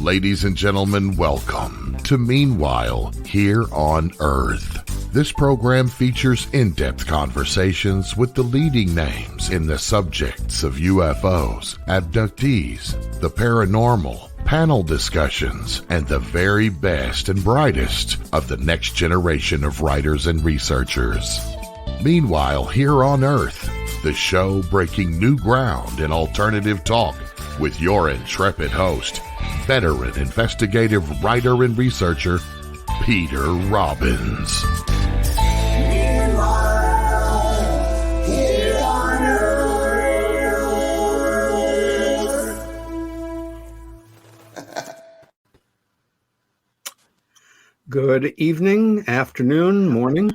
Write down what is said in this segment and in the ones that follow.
Ladies and gentlemen, welcome to Meanwhile Here on Earth. This program features in-depth conversations with the leading names in the subjects of UFOs, abductees, the paranormal, panel discussions, and the very best and brightest of the next generation of writers and researchers. Meanwhile Here on Earth, the show breaking new ground in alternative talk with your intrepid host, veteran investigative writer and researcher, Peter Robbins. Good evening, afternoon, morning,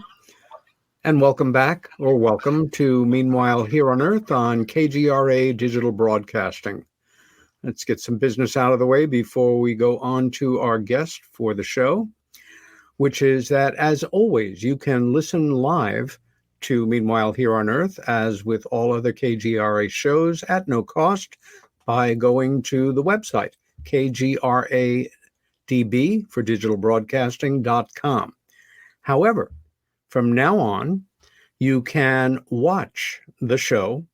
and welcome back, or welcome to Meanwhile Here on Earth on KGRA Digital Broadcasting. Let's get some business out of the way before we go on to our guest for the show, which is that, as always, you can listen live to Meanwhile Here on Earth, as with all other KGRA shows, at no cost by going to the website, KGRA DB for digitalbroadcasting.com. However, from now on, you can watch the show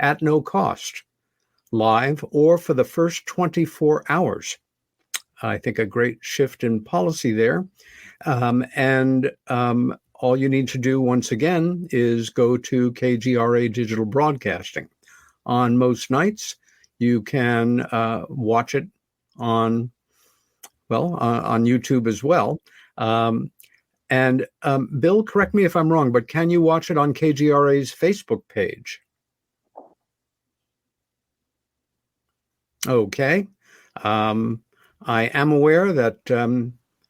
at no cost, live or for the first 24 hours. I think a great shift in policy there. All you need to do, once again, is go to KGRA Digital Broadcasting. On most nights, you can watch it on YouTube as well. Bill, correct me if I'm wrong, but can you watch it on KGRA's Facebook page? Okay. I am aware that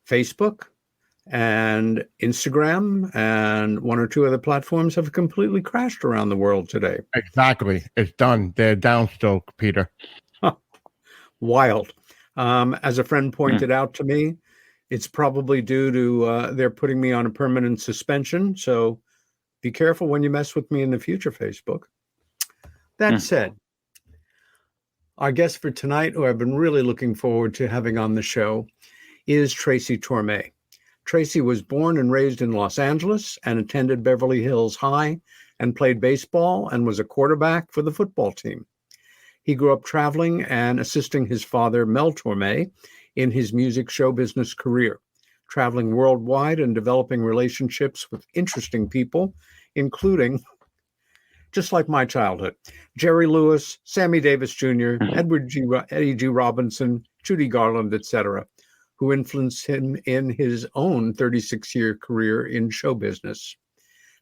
Facebook and Instagram and one or two other platforms have completely crashed around the world today. Exactly. It's done. They're downstroke, Peter. Wild. As a friend pointed out to me, it's probably due to they're putting me on a permanent suspension. So be careful when you mess with me in the future, Facebook. That said, our guest for tonight, who I've been really looking forward to having on the show, is Tracy Torme. Tracy was born and raised in Los Angeles and attended Beverly Hills High and played baseball and was a quarterback for the football team. He grew up traveling and assisting his father, Mel Torme, in his music show business career, traveling worldwide and developing relationships with interesting people, including, just like my childhood, Jerry Lewis, Sammy Davis Jr., Eddie G. Robinson, Judy Garland, etc., who influenced him in his own 36-year career in show business.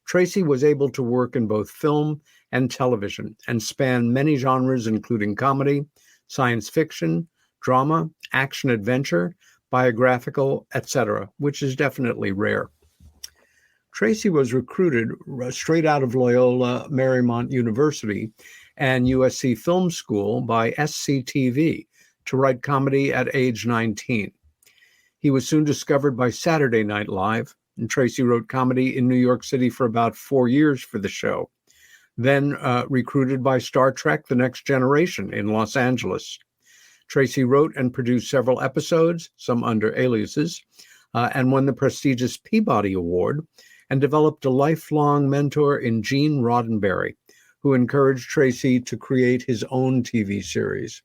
Tracy was able to work in both film and television and span many genres, including comedy, science fiction, drama, action-adventure, biographical, etc., which is definitely rare. Tracy was recruited straight out of Loyola Marymount University and USC Film School by SCTV to write comedy at age 19. He was soon discovered by Saturday Night Live, and Tracy wrote comedy in New York City for about 4 years for the show, then recruited by Star Trek: The Next Generation in Los Angeles. Tracy wrote and produced several episodes, some under aliases, and won the prestigious Peabody Award, and developed a lifelong mentor in Gene Roddenberry, who encouraged Tracy to create his own TV series.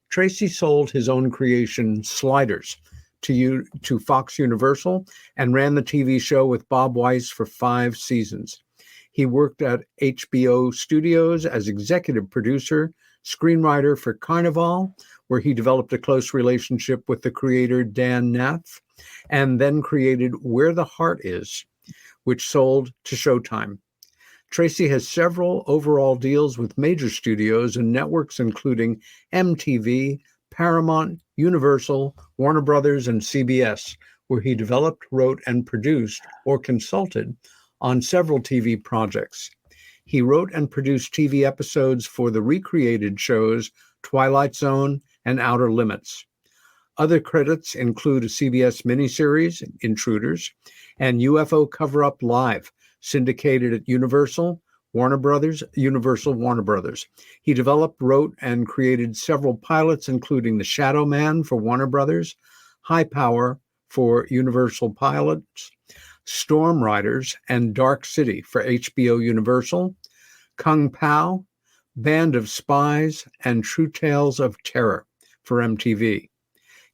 Tracy sold his own creation, Sliders, to Fox Universal and ran the TV show with Bob Weiss for 5 seasons. He worked at HBO Studios as executive producer, screenwriter for Carnival, where he developed a close relationship with the creator Dan Neff, and then created Where the Heart Is, which sold to Showtime. Tracy has several overall deals with major studios and networks, including MTV, Paramount, Universal, Warner Brothers, and CBS, where he developed, wrote, and produced or consulted on several TV projects. He wrote and produced TV episodes for the recreated shows Twilight Zone and Outer Limits. Other credits include a CBS miniseries, Intruders, and UFO Cover-Up Live, syndicated at Universal, Universal Warner Brothers. He developed, wrote, and created several pilots, including The Shadow Man for Warner Brothers, High Power for Universal Pilots, Storm Riders, and Dark City for HBO Universal, Kung Pao, Band of Spies, and True Tales of Terror for MTV.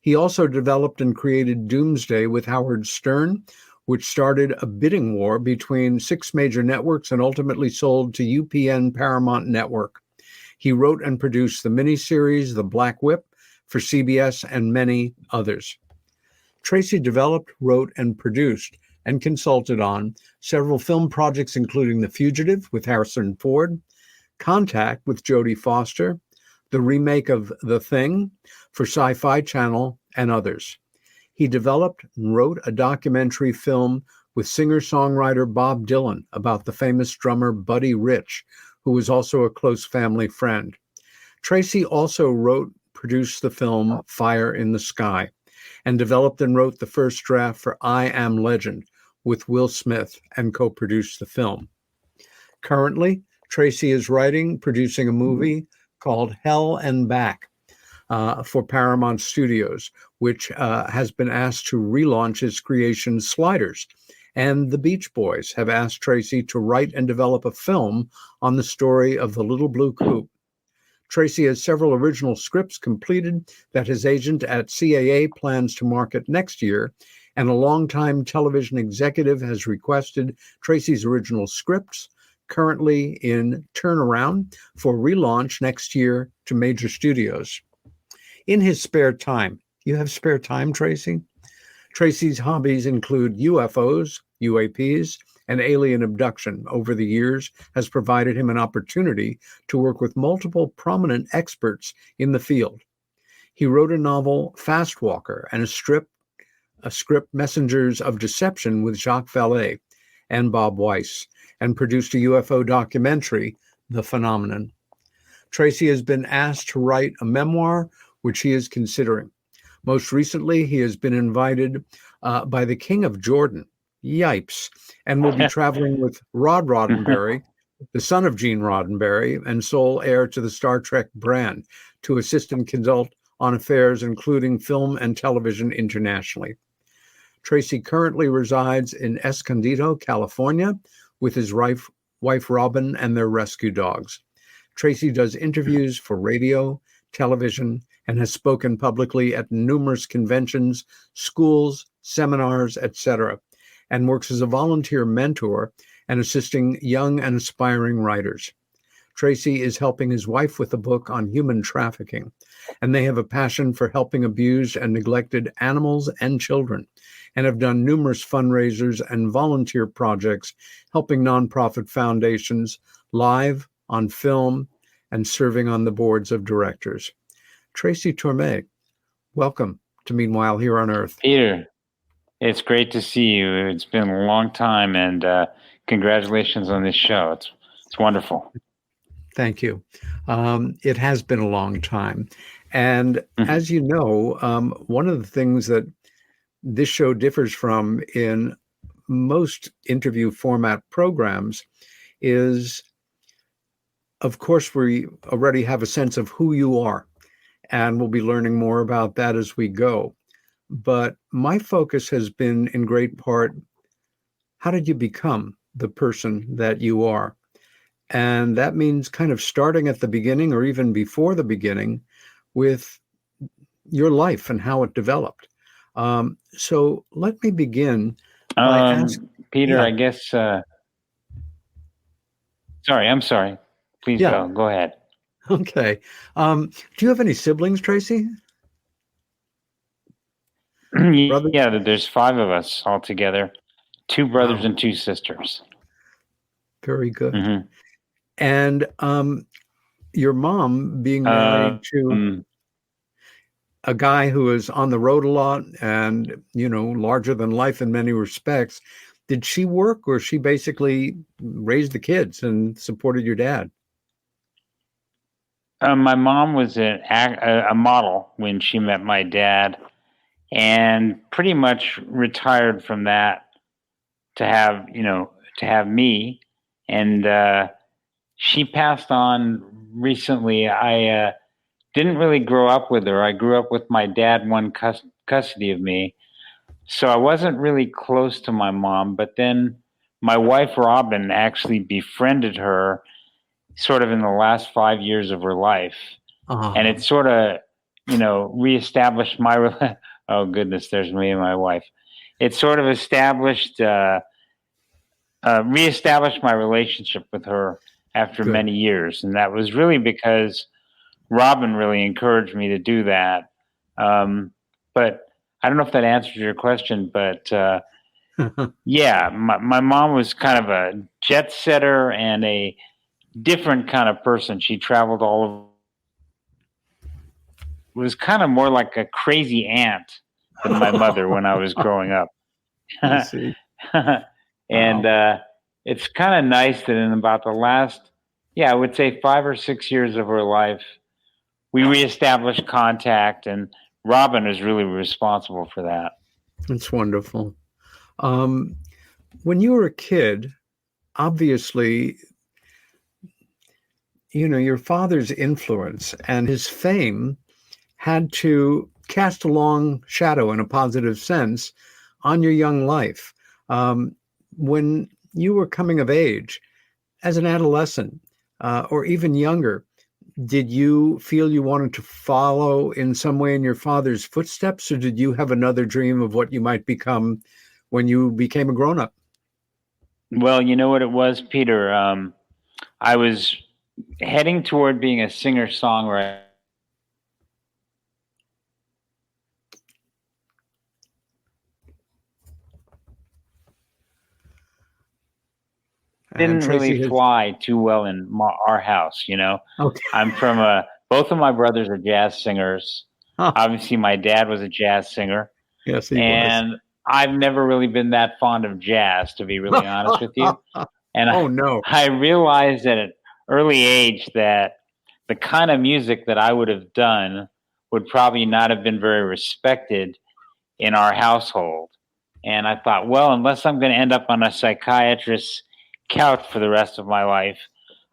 He also developed and created Doomsday with Howard Stern, which started a bidding war between 6 major networks and ultimately sold to UPN Paramount Network. He wrote and produced the miniseries The Black Whip for CBS and many others. Tracy developed, wrote, and produced and consulted on several film projects, including The Fugitive with Harrison Ford, Contact with Jodie Foster, the remake of The Thing for Sci-Fi Channel, and others. He developed and wrote a documentary film with singer-songwriter Bob Dylan about the famous drummer Buddy Rich, who was also a close family friend. Tracy also produced the film Fire in the Sky, and developed and wrote the first draft for I Am Legend with Will Smith and co-produced the film. Currently, Tracy is producing a movie called Hell and Back for Paramount Studios, which has been asked to relaunch his creation Sliders. And the Beach Boys have asked Tracy to write and develop a film on the story of the Little Blue Coupe. Tracy has several original scripts completed that his agent at CAA plans to market next year, and a longtime television executive has requested Tracy's original scripts, currently in turnaround, for relaunch next year to major studios. In his spare time, you have spare time, Tracy? Tracy's hobbies include UFOs, UAPs, and alien abduction. Over the years has provided him an opportunity to work with multiple prominent experts in the field. He wrote a novel, Fast Walker, and a script, Messengers of Deception, with Jacques Vallée and Bob Weiss, and produced a UFO documentary, The Phenomenon. Tracy has been asked to write a memoir, which he is considering. Most recently, he has been invited by the King of Jordan, yipes, and will be traveling with Rod Roddenberry, the son of Gene Roddenberry and sole heir to the Star Trek brand, to assist and consult on affairs including film and television internationally. Tracy currently resides in Escondido, California, with his wife Robin and their rescue dogs. Tracy does interviews for radio, television, and has spoken publicly at numerous conventions, schools, seminars, etc., and works as a volunteer mentor and assisting young and aspiring writers. Tracy is helping his wife with a book on human trafficking, and they have a passion for helping abused and neglected animals and children, and have done numerous fundraisers and volunteer projects, helping nonprofit foundations, live, on film, and serving on the boards of directors. Tracy Torme, welcome to Meanwhile Here on Earth. Peter, it's great to see you. It's been a long time, and congratulations on this show. It's wonderful. Thank you. It has been a long time. And as you know, one of the things that this show differs from in most interview format programs is, of course, we already have a sense of who you are, and we'll be learning more about that as we go. But my focus has been, in great part, how did you become the person that you are? And that means kind of starting at the beginning, or even before the beginning, with your life and how it developed. So let me begin by asking Peter, I guess. Sorry, I'm sorry. Please go ahead. Okay. Do you have any siblings, Tracy? Yeah, there's 5 of us all together. 2 brothers and 2 sisters. Very good. Mm-hmm. And your mom being married to a guy who is on the road a lot and, larger than life in many respects. Did she work, or she basically raised the kids and supported your dad? My mom was a model when she met my dad, and pretty much retired from that to have me. And she passed on recently. I didn't really grow up with her. I grew up with my dad, one custody of me. So I wasn't really close to my mom, but then my wife, Robin, actually befriended her sort of in the last 5 years of her life. And it sort of, reestablished my, oh goodness, there's me and my wife. It sort of reestablished my relationship with her after Good. many years. And that was really because Robin really encouraged me to do that. But I don't know if that answers your question, but yeah, my mom was kind of a jet setter and a different kind of person. She traveled all over. It was kind of more like a crazy aunt than my mother when I was growing up. I see. And it's kind of nice that in about the last, I would say 5 or 6 years of her life, we reestablished contact, and Robin is really responsible for that. That's wonderful. When you were a kid, obviously, your father's influence and his fame had to cast a long shadow in a positive sense on your young life. When you were coming of age as an adolescent or even younger, did you feel you wanted to follow in some way in your father's footsteps, or did you have another dream of what you might become when you became a grown-up? Well, you know what it was, Peter? I was heading toward being a singer-songwriter. Didn't really fly too well in our house, Okay. I'm from both of my brothers are jazz singers. Huh. Obviously, my dad was a jazz singer. Yes, he and was. I've never really been that fond of jazz, to be really honest with you. And Oh, no. I realized at an early age that the kind of music that I would have done would probably not have been very respected in our household. And I thought, well, unless I'm going to end up on a psychiatrist's couch for the rest of my life,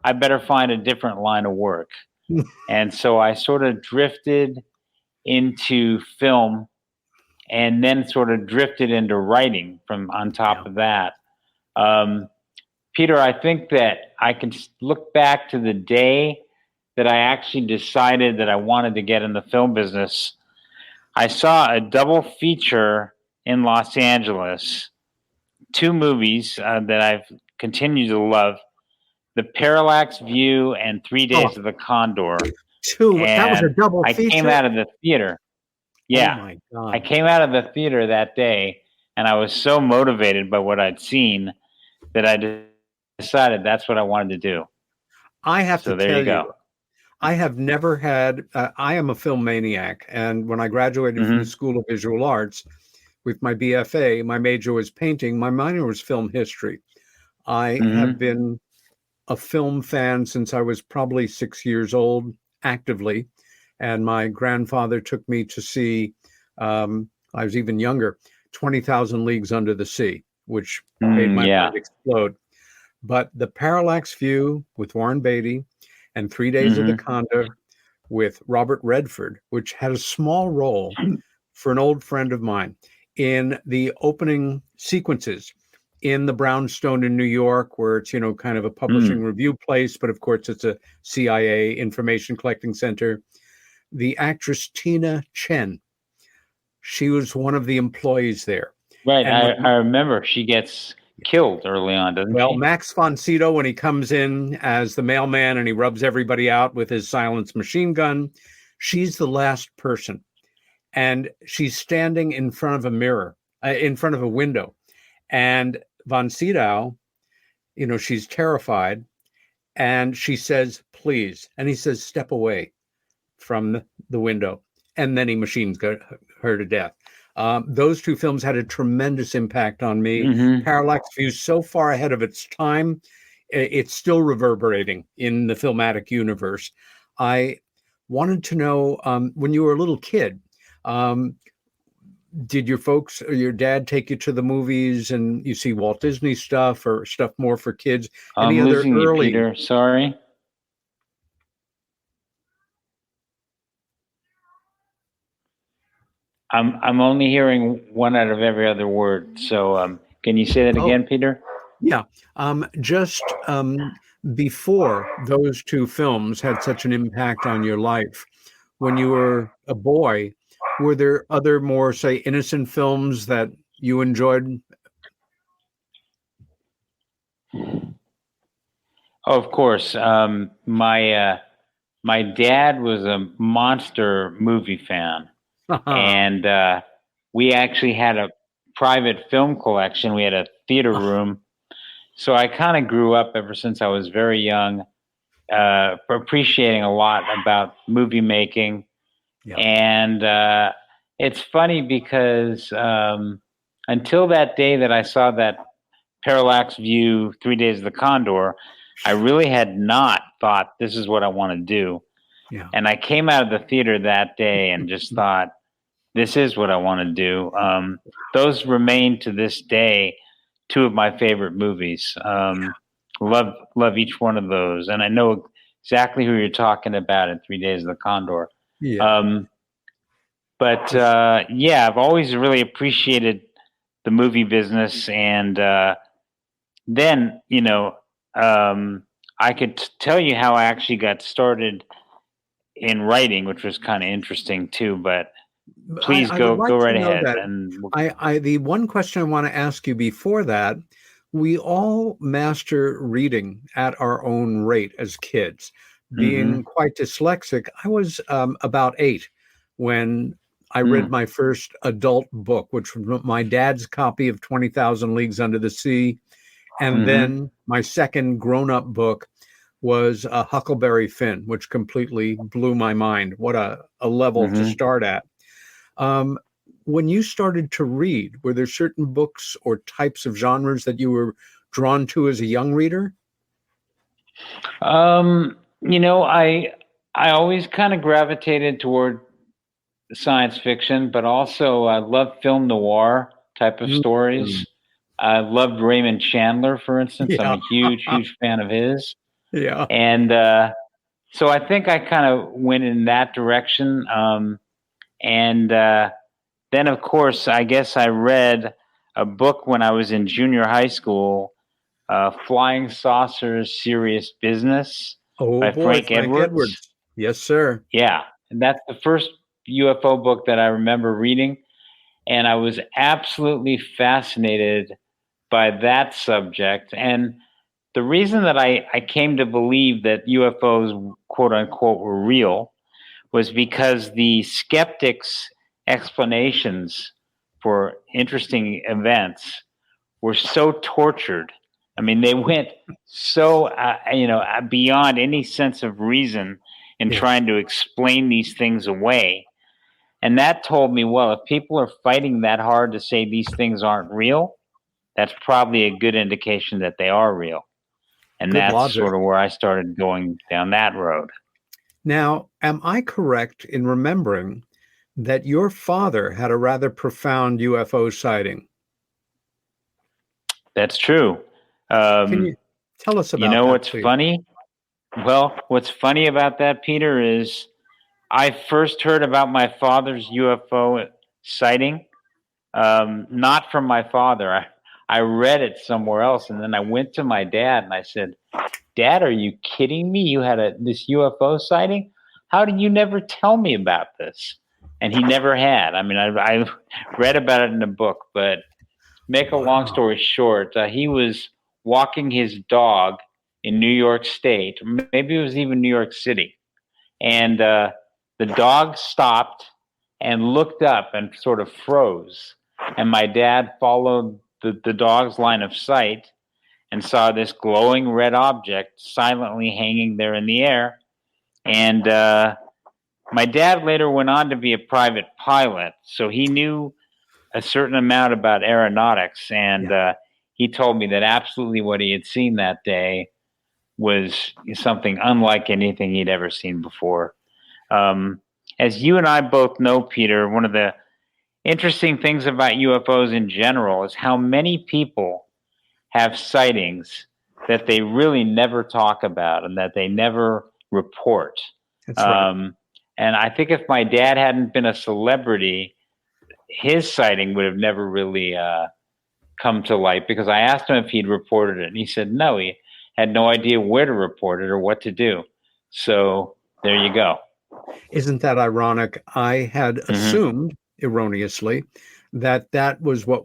I better find a different line of work. And so I sort of drifted into film and then sort of drifted into writing from on top of that. Peter, I think that I can look back to the day that I actually decided that I wanted to get in the film business. I saw a double feature in Los Angeles, 2 movies that I've continued to love, The Parallax View and 3 Days of the Condor. 2. That was a double feature? I came out of the theater. Yeah. Oh my God. I came out of the theater that day, and I was so motivated by what I'd seen that I decided that's what I wanted to do. I have to tell you, I have never had, I am a film maniac. And when I graduated from the School of Visual Arts with my BFA, my major was painting, my minor was film history. I have been a film fan since I was probably 6 years old, actively. And my grandfather took me to see, I was even younger, 20,000 Leagues Under the Sea, which made my mind explode. But The Parallax View with Warren Beatty and 3 Days of the Condor with Robert Redford, which had a small role for an old friend of mine in the opening sequences in the Brownstone in New York, where it's, kind of a publishing review place, but of course it's a CIA information collecting center. The actress Tina Chen, she was one of the employees there. Right. I remember she gets killed early on, doesn't she? Well, Max von Sydow, when he comes in as the mailman and he rubs everybody out with his silenced machine gun, she's the last person. And she's standing in front of a mirror, in front of a window. And von Sydow, she's terrified. And she says, please. And he says, step away from the window. And then he machines her to death. Those 2 films had a tremendous impact on me. Parallax View, so far ahead of its time, it's still reverberating in the filmatic universe. I wanted to know, when you were a little kid, did your folks or your dad take you to the movies and you see Walt Disney stuff or stuff more for kids? I'm Any other losing you, early? Peter. Sorry. I'm only hearing one out of every other word. So can you say that again, Peter? Yeah. Just before those two films had such an impact on your life, when you were a boy, were there other more, say, innocent films that you enjoyed? Oh, of course. My dad was a monster movie fan, and we actually had a private film collection. We had a theater room, so I kind of grew up ever since I was very young, appreciating a lot about movie making. Yeah. And it's funny because until that day that I saw that Parallax View, 3 Days of the Condor, I really had not thought this is what I want to do. Yeah. And I came out of the theater that day and just thought, this is what I want to do. Those remain to this day two of my favorite movies. Love each one of those. And I know exactly who you're talking about in 3 Days of the Condor. Yeah. Yeah, I've always really appreciated the movie business. And then, I could tell you how I actually got started in writing, which was kind of interesting too, but please I go would like right to know ahead. that. And The one question I want to ask you before that, we all master reading at our own rate as kids. Being quite dyslexic, I was about 8 when I read my first adult book, which was my dad's copy of 20,000 Leagues Under the Sea. And then my second grown-up book was Huckleberry Finn, which completely blew my mind. What a level to start at. When you started to read, were there certain books or types of genres that you were drawn to as a young reader? I always kind of gravitated toward science fiction, but also I love film noir type of stories. I loved Raymond Chandler, for instance. I'm Yeah. a huge fan of his. Yeah. And so I think I kind of went in that direction. Then, of course, I guess I read a book when I was in junior high school, Flying Saucers Serious Business by Boy, Frank Edwards. Yes, sir. Yeah, and that's the first UFO book that I remember reading. And I was absolutely fascinated by that subject. And the reason that I came to believe that UFOs, quote unquote, were real was because the skeptics' explanations for interesting events were so tortured. I mean, they went so, beyond any sense of reason in trying to explain these things away. And that told me, well, if people are fighting that hard to say these things aren't real, that's probably a good indication that they are real. And Good that's logic. sort of where I started going down that road. Now, am I correct in remembering that your father had a rather profound UFO sighting? That's true. Can you tell us about that, what's please? funny? Well, what's funny about that, Peter, is I first heard about my father's UFO sighting, not from my father. I read it somewhere else, and then I went to my dad and I said, "Dad, are you kidding me? You had this UFO sighting? How did you never tell me about this?" And he never had. I mean, I read about it in a book, but make a long story short, he was walking his dog in New York State, maybe it was even New York City, and the dog stopped and looked up and sort of froze. And my dad followed the dog's line of sight and saw this glowing red object silently hanging there in the air. And my dad later went on to be a private pilot, so he knew a certain amount about aeronautics. And he told me that absolutely what he had seen that day was something unlike anything he'd ever seen before. As you and I both know, Peter, one of the interesting things about UFOs in general is how many people have sightings that they really never talk about and that they never report. That's right. And I think if my dad hadn't been a celebrity, his sighting would have never really come to light, because I asked him if he'd reported it, and he said no, he had no idea where to report it or what to do. So there you go. Isn't that ironic? I had assumed erroneously that was what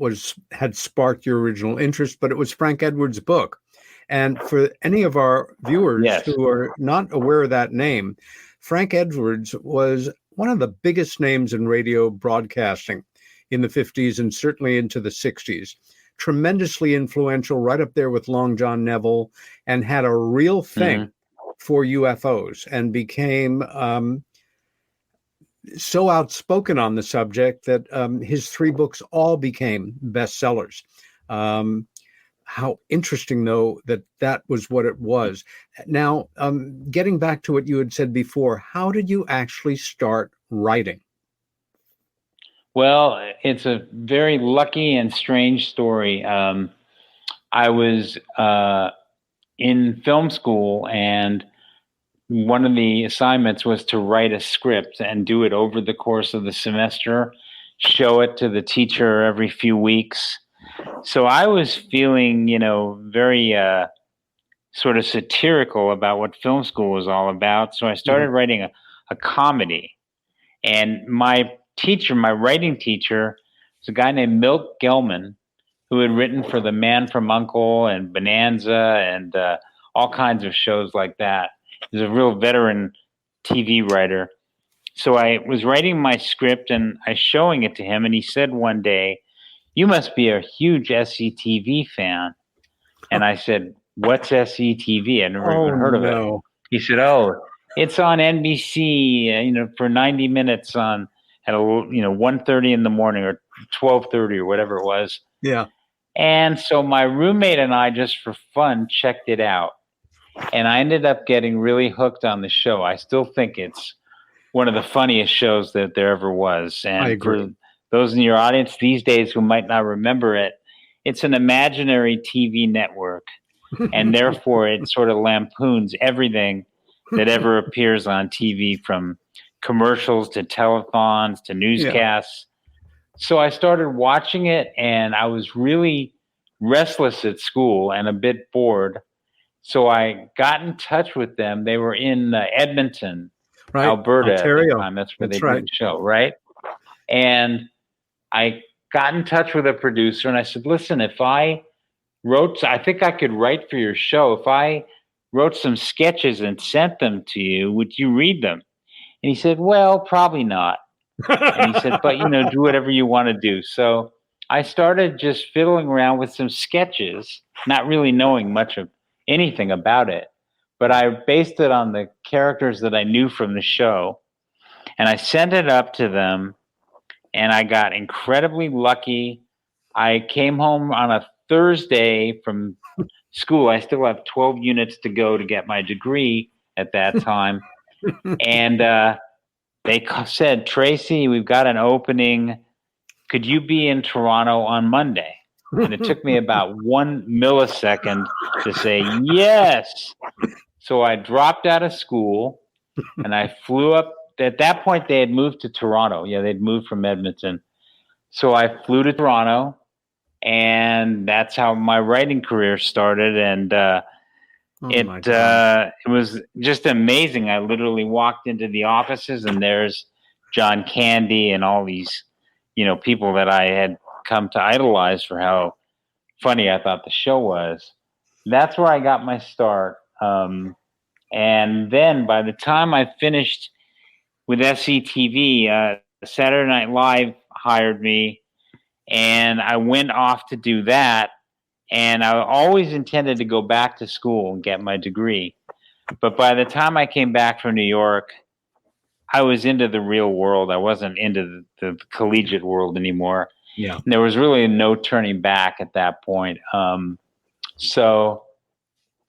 had sparked your original interest, but it was Frank Edwards' book. And for any of our viewers who are not aware of that name, Frank Edwards was one of the biggest names in radio broadcasting in the 50s and certainly into the 60s. Tremendously influential, right up there with Long John Neville, and had a real thing for UFOs and became so outspoken on the subject that his 3 books all became bestsellers. How interesting, though, that was what it was. Now, getting back to what you had said before, how did you actually start writing? Well, it's a very lucky and strange story. I was in film school, and one of the assignments was to write a script and do it over the course of the semester, show it to the teacher every few weeks. So I was feeling, very sort of satirical about what film school was all about. So I started writing a comedy. And my writing teacher, was a guy named Milt Gelman, who had written for The Man from U.N.C.L.E. and Bonanza and all kinds of shows like that. He's a real veteran TV writer. So I was writing my script and I was showing it to him, and he said one day, "You must be a huge SCTV fan." And I said, "What's SCTV? I never even heard of it." He said, "Oh, it's on NBC, for 90 minutes at 1:30 in the morning or 12:30 or whatever it was." Yeah. And so my roommate and I, just for fun, checked it out. And I ended up getting really hooked on the show. I still think it's one of the funniest shows that there ever was. And I agree. For those in your audience these days who might not remember it, it's an imaginary TV network. And therefore, it sort of lampoons everything that ever appears on TV, from commercials to telethons to newscasts. Yeah. So I started watching it, and I was really restless at school and a bit bored. So I got in touch with them. They were in Edmonton, Alberta, Ontario. At the time. That's where they did the show, right? And I got in touch with a producer, and I said, "Listen, if I think I could write for your show. If I wrote some sketches and sent them to you, would you read them?" And he said, "Well, probably not." And he said, "But, do whatever you want to do." So I started just fiddling around with some sketches, not really knowing much of anything about it. But I based it on the characters that I knew from the show. And I sent it up to them, and I got incredibly lucky. I came home on a Thursday from school. I still have 12 units to go to get my degree at that time. And they said, "Tracy, we've got an opening. Could you be in Toronto on Monday?" And it took me about 1 millisecond to say yes. So I dropped out of school and I flew up. At that point, they had moved to Toronto. Yeah, they'd moved from Edmonton. So I flew to Toronto, and that's how my writing career started. And it was just amazing. I literally walked into the offices, and there's John Candy and all these, people that I had come to idolize for how funny I thought the show was. That's where I got my start. And then by the time I finished with SCTV, Saturday Night Live hired me, and I went off to do that. And I always intended to go back to school and get my degree. But by the time I came back from New York, I was into the real world. I wasn't into the collegiate world anymore. Yeah. And there was really no turning back at that point. And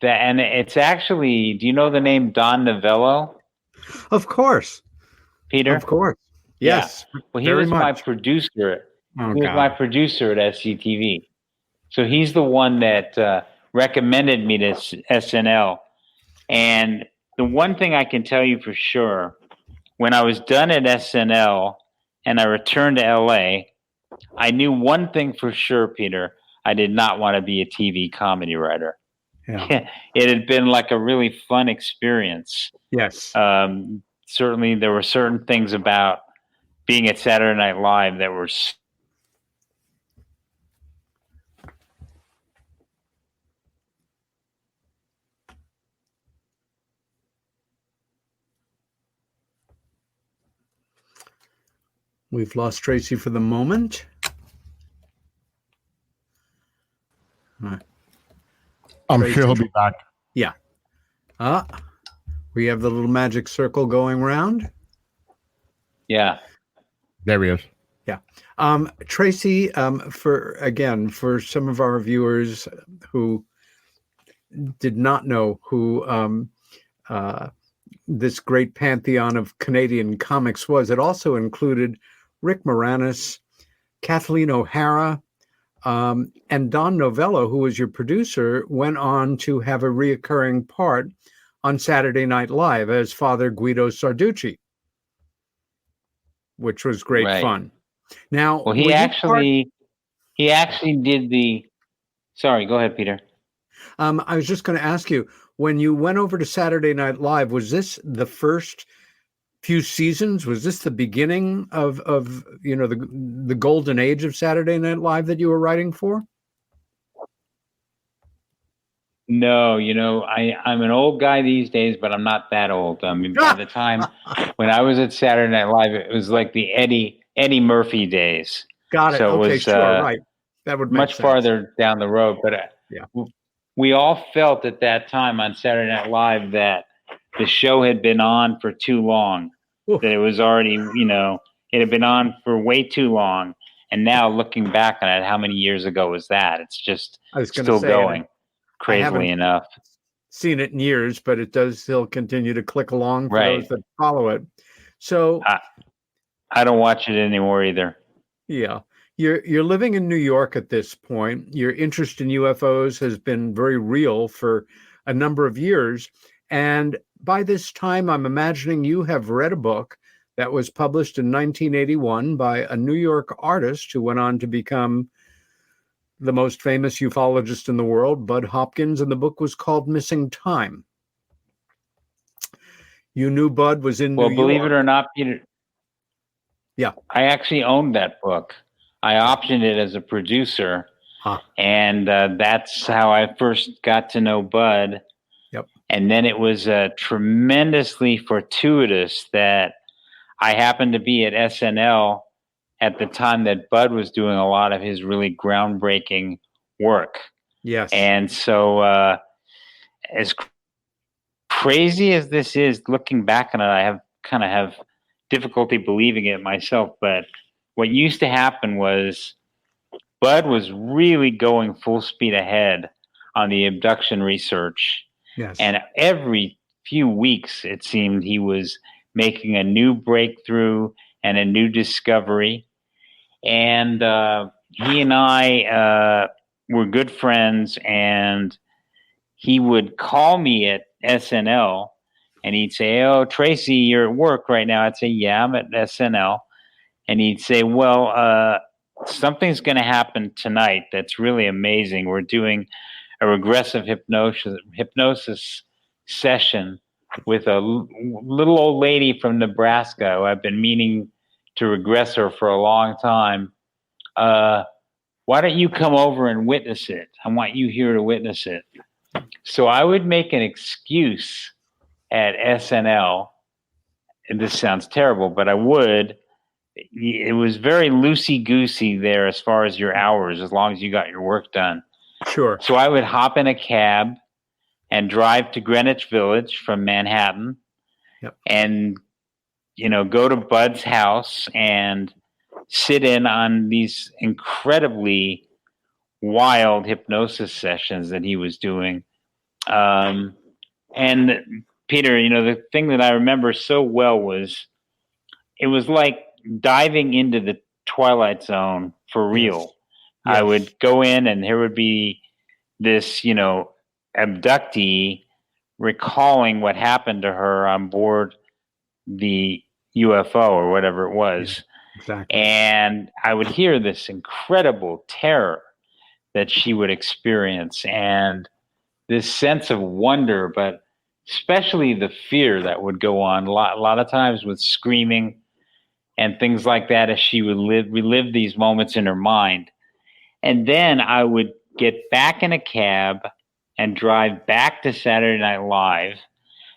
it's actually, do you know the name Don Novello? Of course. Peter? Of course. Yes. Well, he very was my much. producer. Oh, He was my God. producer at SCTV. So he's the one that recommended me to SNL. And the one thing I can tell you for sure, when I was done at SNL and I returned to LA, I knew one thing for sure, Peter. I did not want to be a TV comedy writer. Yeah. It had been like a really fun experience. Yes. Certainly, there were certain things about being at Saturday Night Live that were We've lost Tracy for the moment. I'm Tracy? sure he'll be back. Yeah. We have the little magic circle going round. Yeah. There he is. Yeah. Tracy, for some of our viewers who did not know who this great pantheon of Canadian comics was, it also included Rick Moranis, Kathleen O'Hara, and Don Novello, who was your producer, went on to have a reoccurring part on Saturday Night Live as Father Guido Sarducci, which was great fun. Now, well, he actually did the. Sorry, go ahead, Peter. I was just going to ask you, when you went over to Saturday Night Live, was this the first few seasons? Was this the beginning of the golden age of Saturday Night Live that you were writing for? No, I'm an old guy these days, but I'm not that old. I mean, by the time when I was at Saturday Night Live, it was like the Eddie Murphy days. Got it. So Okay, it was, sure, right. That would make much sense. farther down the road. But yeah, we all felt at that time on Saturday Night Live that the show had been on for too long. Oof. That it was already, it had been on for way too long. And now looking back on it, how many years ago was that? It's just still going. Crazily enough. Seen it in years, but it does still continue to click along for those that follow it. So I don't watch it anymore either. Yeah. You're living in New York at this point. Your interest in UFOs has been very real for a number of years. And by this time, I'm imagining you have read a book that was published in 1981 by a New York artist who went on to become the most famous ufologist in the world, Bud Hopkins, and the book was called Missing Time. You knew Bud was in New York. Well, believe it or not, Peter. Yeah. I actually owned that book. I optioned it as a producer. And that's how I first got to know Bud. Yep. And then it was tremendously fortuitous that I happened to be at SNL at the time that Bud was doing a lot of his really groundbreaking work. Yes. And so as crazy as this is, looking back on it, I have difficulty believing it myself. But what used to happen was Bud was really going full speed ahead on the abduction research. Yes. And every few weeks, it seemed he was making a new breakthrough and a new discovery. And he and I were good friends, and he would call me at SNL, and he'd say, "Oh, Tracy, you're at work right now." I'd say, "Yeah, I'm at SNL." And he'd say, "Well, something's going to happen tonight that's really amazing. We're doing a regressive hypnosis session with a little old lady from Nebraska who I've been meaning to regress her for a long time. Why don't you come over and witness it? I want you here to witness it." So I would make an excuse at SNL, and this sounds terrible, but I would. It was very loosey-goosey there as far as your hours, as long as you got your work done. Sure. So I would hop in a cab and drive to Greenwich Village from Manhattan. Yep. And, go to Bud's house and sit in on these incredibly wild hypnosis sessions that he was doing. And Peter, the thing that I remember so well was, it was like diving into the Twilight Zone for real. Yes. I would go in and there would be this, abductee recalling what happened to her on board the UFO or whatever it was. Yeah, exactly. And I would hear this incredible terror that she would experience and this sense of wonder, but especially the fear that would go on a lot of times with screaming and things like that as she would relive these moments in her mind. And then I would get back in a cab and drive back to Saturday Night Live.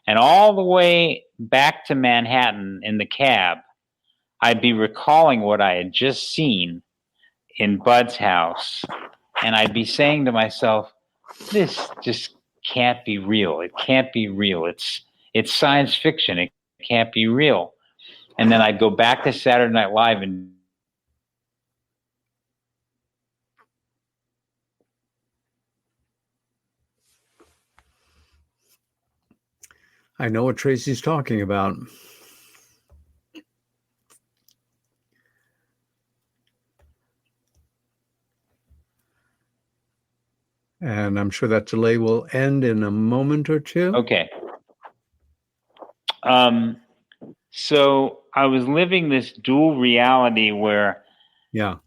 And all the way back to Manhattan in the cab, I'd be recalling what I had just seen in Bud's house. And I'd be saying to myself, this just can't be real. It can't be real. It's science fiction. It can't be real. And then I'd go back to Saturday Night Live and I know what Tracy's talking about. And I'm sure that delay will end in a moment or two. okay. So I was living this dual reality where Yeah.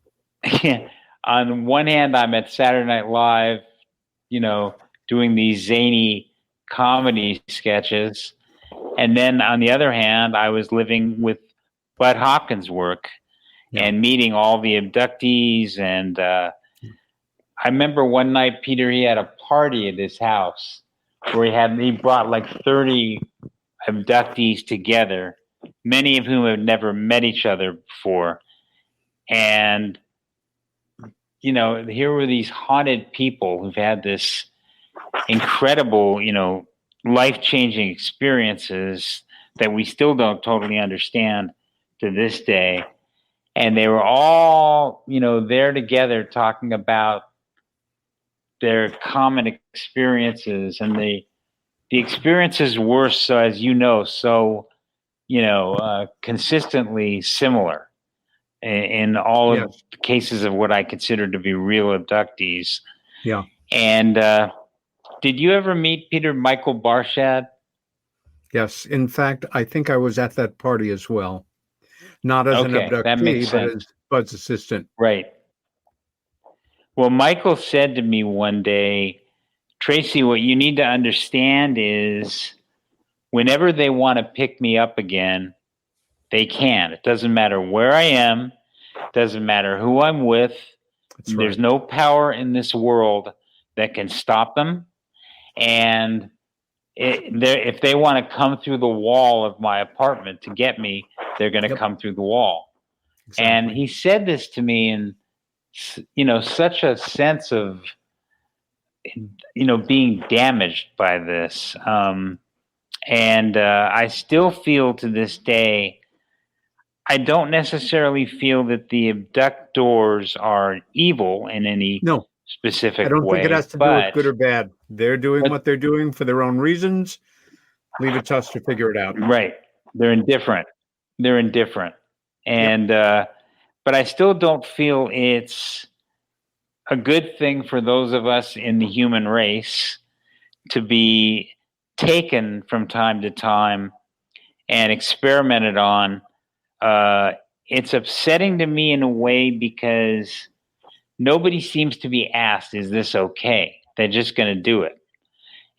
on one hand, I'm at Saturday Night Live, doing these zany comedy sketches. And then on the other hand, I was living with Bud Hopkins' work and meeting all the abductees. And I remember one night, Peter, he had a party at his house where he brought like 30 abductees together, many of whom had never met each other before. And, here were these haunted people who've had this incredible, life-changing experiences that we still don't totally understand to this day. And they were all, there together talking about their common experiences. And the experiences were, consistently similar in all of the cases of what I consider to be real abductees. Yeah. And did you ever meet Peter Michael Barshad? Yes. In fact, I think I was at that party as well. Not as an abductee, but as Bud's assistant. Right. Well, Michael said to me one day, Tracy, what you need to understand is whenever they want to pick me up again, they can. It doesn't matter where I am. It doesn't matter who I'm with. That's right. There's no power in this world that can stop them. And if they want to come through the wall of my apartment to get me, they're going to come through the wall. Exactly. And he said this to me in, such a sense of, being damaged by this. And I still feel to this day, I don't necessarily feel that the abductors are evil in any specific way. I don't think it has to do with good or bad. They're doing what they're doing for their own reasons. Leave it to us to figure it out. Right. They're indifferent. And, but I still don't feel it's a good thing for those of us in the human race to be taken from time to time and experimented on. It's upsetting to me in a way because nobody seems to be asked, is this okay? They're just going to do it.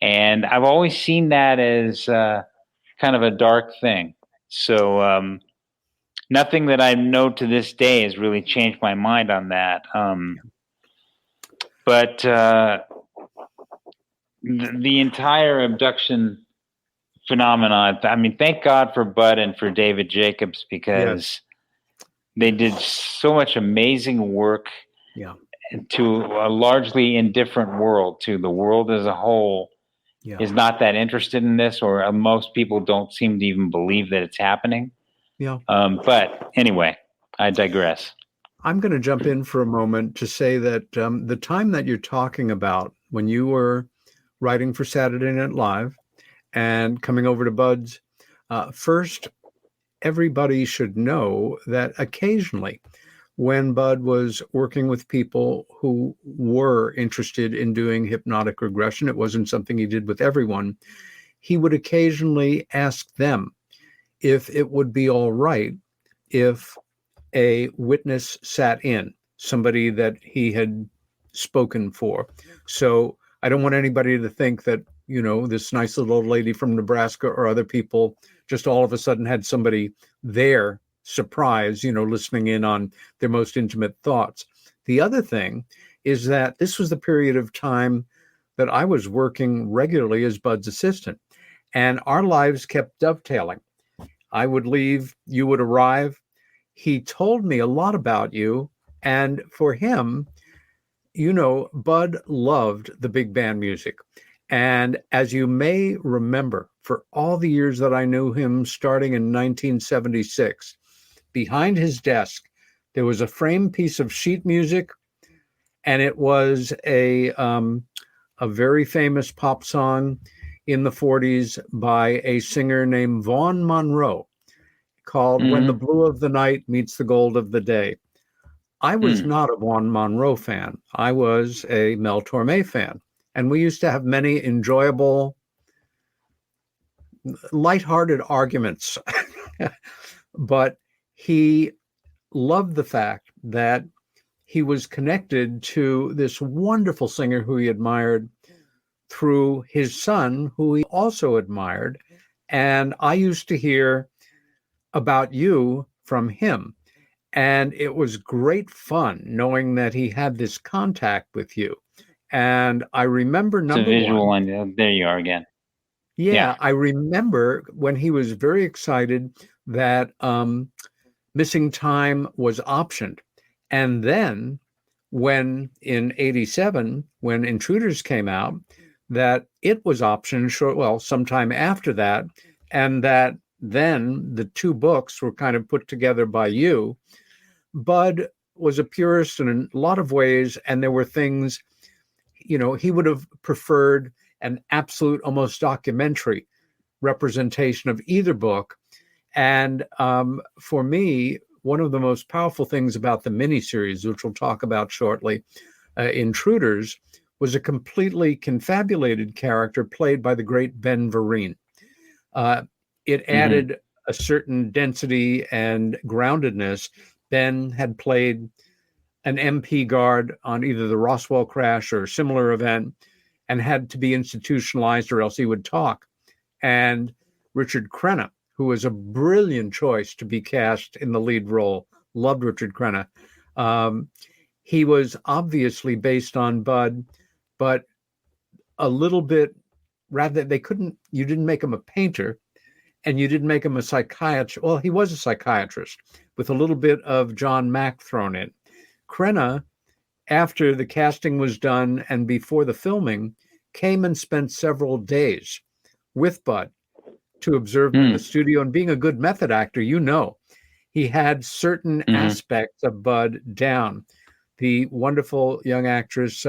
And I've always seen that as kind of a dark thing. So nothing that I know to this day has really changed my mind on that. But the entire abduction phenomenon, I mean, thank God for Bud and for David Jacobs, because they did so much amazing work to a largely indifferent world. To the world as a whole is not that interested in this, or most people don't seem to even believe that it's happening. But anyway, I digress. I'm going to jump in for a moment to say that the time that you're talking about when you were writing for Saturday Night Live and coming over to Bud's, first, everybody should know that occasionally, when Bud was working with people who were interested in doing hypnotic regression, it wasn't something he did with everyone. He would occasionally ask them if it would be all right if a witness sat in, somebody that he had spoken for. So I don't want anybody to think that, this nice little old lady from Nebraska or other people just all of a sudden had somebody there, surprise, listening in on their most intimate thoughts. The other thing is that this was the period of time that I was working regularly as Bud's assistant, and our lives kept dovetailing. I would leave, you would arrive. He told me a lot about you, and for him, Bud loved the big band music. And as you may remember, for all the years that I knew him, starting in 1976, behind his desk, there was a framed piece of sheet music, and it was a very famous pop song in the 40s by a singer named Vaughn Monroe called When the Blue of the Night Meets the Gold of the Day. I was not a Vaughn Monroe fan. I was a Mel Torme fan. And we used to have many enjoyable, lighthearted arguments. But he loved the fact that he was connected to this wonderful singer who he admired through his son, who he also admired. And I used to hear about you from him. And it was great fun knowing that he had this contact with you. And I remember number one. It's a visual one. And there you are again. Yeah, I remember when he was very excited that Missing Time was optioned. And then when in 87, when Intruders came out, that it was optioned sometime after that. And that then the two books were kind of put together by you. Bud was a purist in a lot of ways, and there were things, he would have preferred an absolute, almost documentary representation of either book. And for me, one of the most powerful things about the miniseries, which we'll talk about shortly, Intruders, was a completely confabulated character played by the great Ben Vereen. It added a certain density and groundedness. Ben had played an MP guard on either the Roswell crash or a similar event and had to be institutionalized or else he would talk. And Richard Crenna, who was a brilliant choice to be cast in the lead role, loved Richard Crenna. He was obviously based on Bud, but a little bit, rather, you didn't make him a painter and you didn't make him a psychiatrist. Well, he was a psychiatrist with a little bit of John Mack thrown in. Crenna, after the casting was done and before the filming, came and spent several days with Bud to observe him in the studio. And being a good method actor, he had certain aspects of Bud down. The wonderful young actress,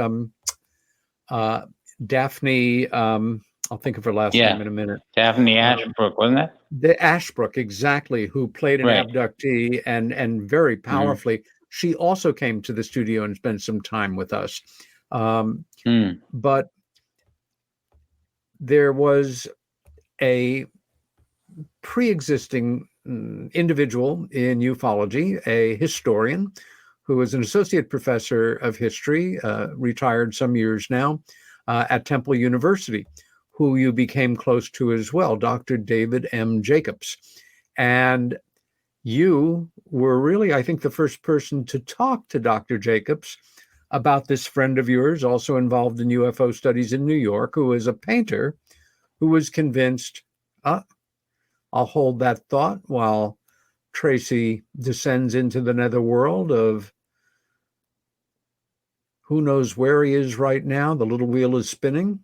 Daphne, I'll think of her last name in a minute. Daphne Ashbrook, wasn't it? The Ashbrook, exactly, who played an abductee and very powerfully. She also came to the studio and spent some time with us. But there was a pre-existing individual in ufology, a historian who was an associate professor of history, retired some years now, at Temple University, who you became close to as well, Dr. David M. Jacobs. And you were really, I think, the first person to talk to Dr. Jacobs about this friend of yours, also involved in UFO studies in New York, who is a painter, who was convinced, I'll hold that thought while Tracy descends into the netherworld of who knows where he is right now. The little wheel is spinning.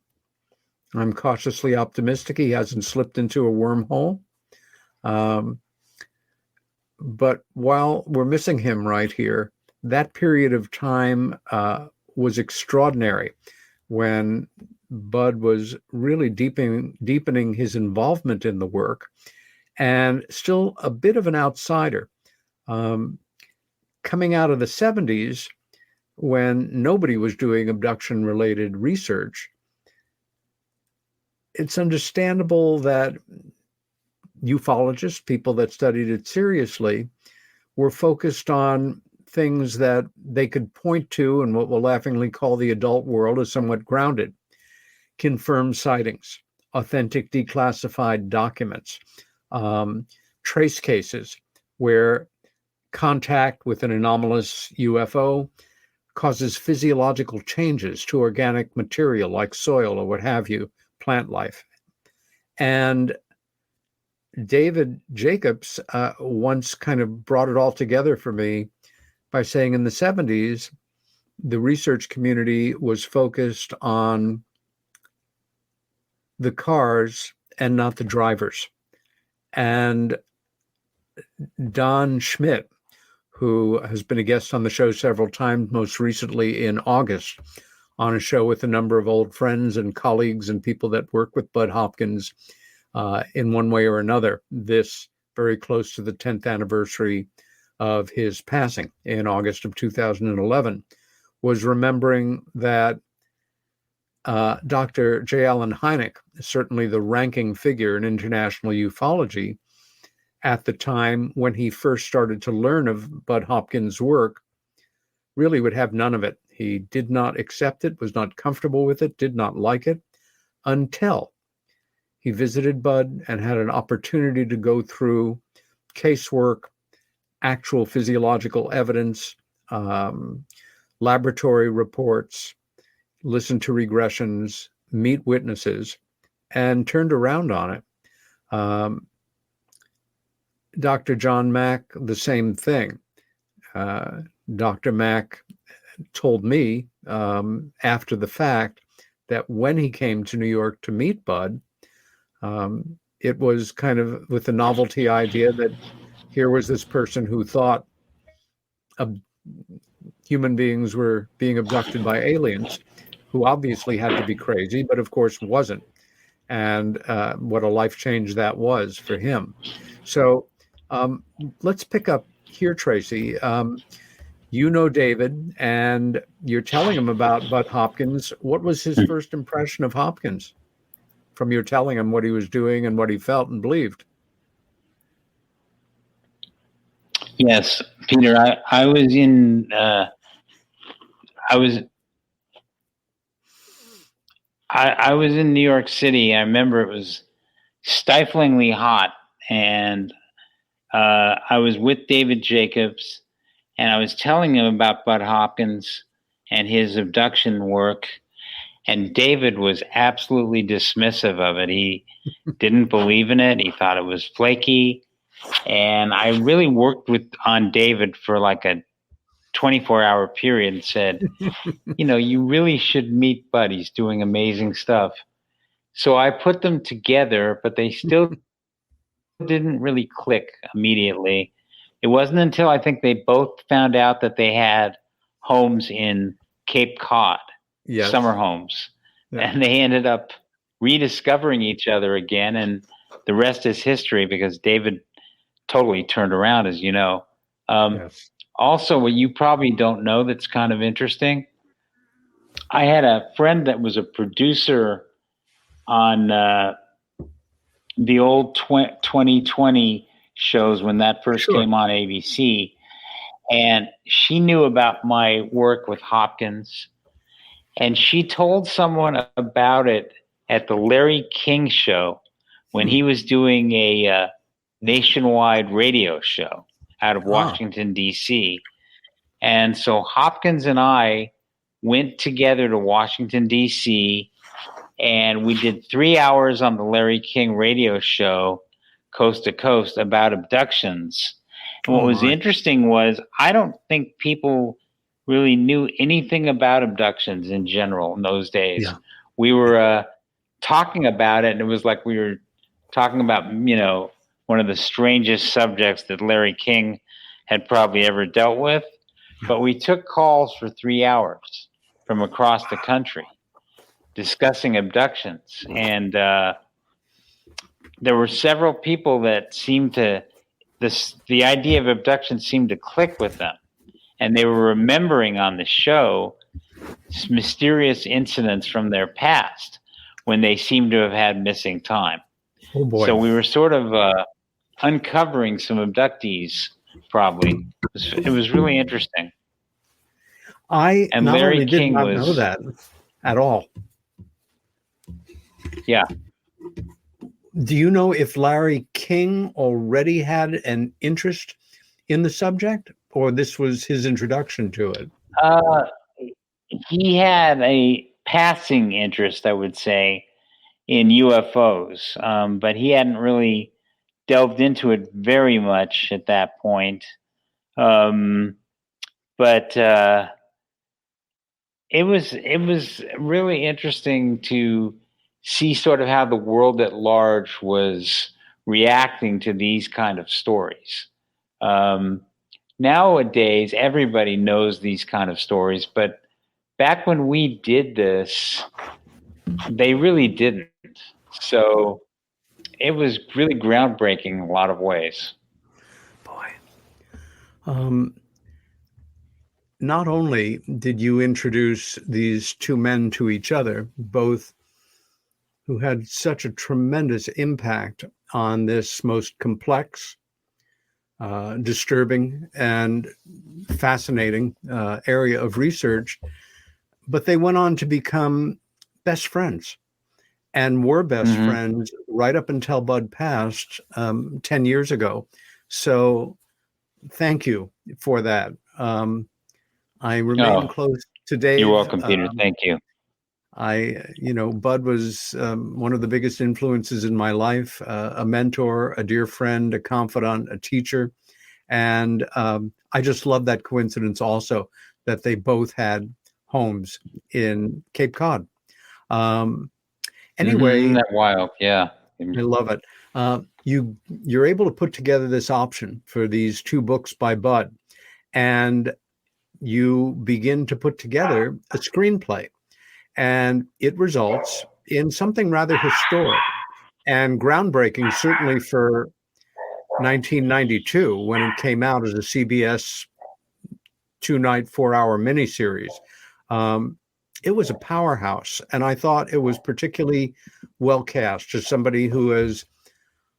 I'm cautiously optimistic he hasn't slipped into a wormhole. But while we're missing him right here, that period of time was extraordinary when Bud was really deepening his involvement in the work. and still a bit of an outsider. Coming out of the 70s, when nobody was doing abduction-related research, it's understandable that ufologists, people that studied it seriously, were focused on things that they could point to and what we'll laughingly call the adult world as somewhat grounded. Confirmed sightings, authentic declassified documents, trace cases where contact with an anomalous UFO causes physiological changes to organic material like soil or what have you, plant life. And David Jacobs once kind of brought it all together for me by saying in the 70s, the research community was focused on the cars and not the drivers. And Don Schmidt, who has been a guest on the show several times, most recently in August, on a show with a number of old friends and colleagues and people that work with Bud Hopkins in one way or another, this very close to the 10th anniversary of his passing in August of 2011, was remembering that Dr. J. Allen Hynek, certainly the ranking figure in international ufology, at the time when he first started to learn of Bud Hopkins' work, really would have none of it. He did not accept it, was not comfortable with it, did not like it, until he visited Bud and had an opportunity to go through casework, actual physiological evidence, laboratory reports, listen to regressions, meet witnesses, and turned around on it. Dr. John Mack, the same thing. Dr. Mack told me after the fact that when he came to New York to meet Bud, it was kind of with the novelty idea that here was this person who thought human beings were being abducted by aliens, who obviously had to be crazy, but of course wasn't. And what a life change that was for him. So let's pick up here, Tracy. You know David, and you're telling him about Bud Hopkins. What was his first impression of Hopkins from your telling him what he was doing and what he felt and believed? Yes, Peter, I was in I was in New York City. I remember it was stiflingly hot, and I was with David Jacobs, and I was telling him about Bud Hopkins and his abduction work, and David was absolutely dismissive of it. He didn't believe in it. He thought it was flaky. And I really worked on David for like a 24-hour period and said, you really should meet Bud. He's doing amazing stuff. So I put them together, but they still didn't really click immediately. It wasn't until I think they both found out that they had homes in Cape Cod, yes, summer homes. Yeah. And they ended up rediscovering each other again. And the rest is history, because David totally turned around, as you know. Yes. Also, what you probably don't know that's kind of interesting, I had a friend that was a producer on the old 2020 shows when that first came on ABC, and she knew about my work with Hopkins, and she told someone about it at the Larry King show when he was doing a nationwide radio show out of Washington, D.C. And so Hopkins and I went together to Washington, D.C., and we did 3 hours on the Larry King radio show, coast to coast, about abductions. And what was interesting was I don't think people really knew anything about abductions in general in those days. Yeah. We were talking about it, and it was like we were talking about, one of the strangest subjects that Larry King had probably ever dealt with. But we took calls for 3 hours from across the country discussing abductions. And there were several people that seemed to the idea of abduction seemed to click with them, and they were remembering on the show mysterious incidents from their past when they seemed to have had missing time. Oh boy! So we were sort of uncovering some abductees. Probably it was really interesting. And not Larry only did King not was, know that at all. Yeah. Do you know if Larry King already had an interest in the subject, or this was his introduction to it? He had a passing interest, I would say, in UFOs, but he hadn't really delved into it very much at that point. But it was really interesting to see sort of how the world at large was reacting to these kind of stories. Nowadays, everybody knows these kind of stories, but back when we did this, they really didn't. So it was really groundbreaking in a lot of ways. Boy. Not only did you introduce these two men to each other, both who had such a tremendous impact on this most complex, disturbing, and fascinating area of research, but they went on to become best friends and were best friends right up until Bud passed 10 years ago. So thank you for that. I remain close to Dave. You're welcome, Peter. Thank you. Bud was one of the biggest influences in my life, a mentor, a dear friend, a confidant, a teacher. And I just love that coincidence also that they both had homes in Cape Cod. Anyway, Isn't that wild? Yeah. I love it. You're able to put together this option for these two books by Bud, and you begin to put together a screenplay, and it results in something rather historic and groundbreaking, certainly for 1992 when it came out as a CBS 2-night, 4-hour miniseries. It was a powerhouse, and I thought it was particularly well cast. As somebody who has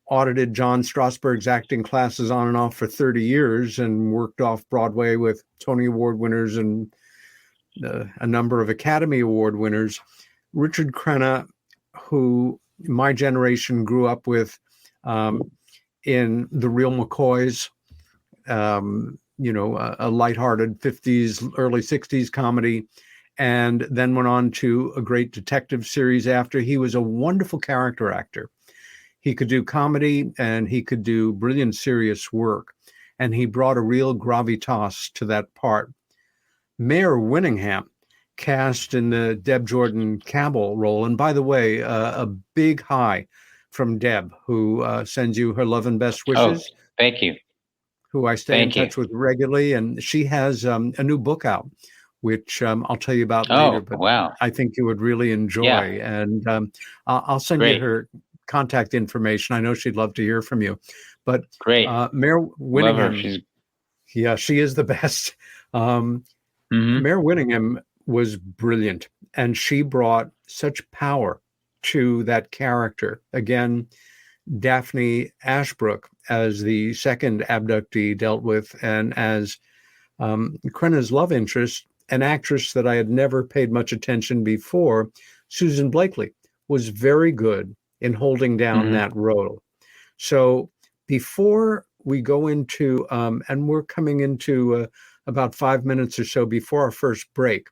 audited John Strasberg's acting classes on and off for 30 years and worked off Broadway with Tony Award winners and a number of Academy Award winners, Richard Crenna, who my generation grew up with in The Real McCoys, a lighthearted 50s, early 60s comedy, and then went on to a great detective series after. He was a wonderful character actor. He could do comedy and he could do brilliant, serious work. And he brought a real gravitas to that part. Mayor Winningham, cast in the Deb Jordan Cabell role. And by the way, a big hi from Deb, who sends you her love and best wishes. Oh, thank you. Who I stay in touch with regularly. And she has a new book out, which I'll tell you about later. But wow. I think you would really enjoy. Yeah. And I'll send you her contact information. I know she'd love to hear from you. But great. Mayor Winningham, she is the best. Mayor Winningham was brilliant, and she brought such power to that character. Again, Daphne Ashbrook as the second abductee dealt with, and as Crenna's love interest, an actress that I had never paid much attention before, Susan Blakely, was very good in holding down that role. So before we go into, and we're coming into about 5 minutes or so before our first break,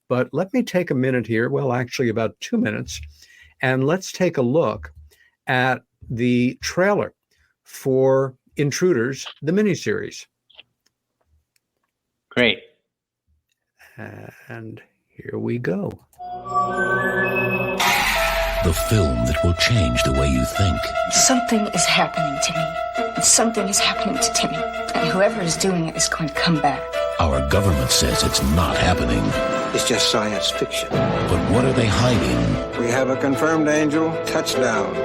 but let me take a minute here, well, actually about 2 minutes, and let's take a look at the trailer for Intruders, the miniseries. Great. And here we go. The film that will change the way you think. Something is happening to me. And something is happening to Timmy. And whoever is doing it is going to come back. Our government says it's not happening. It's just science fiction. But what are they hiding? We have a confirmed angel touchdown.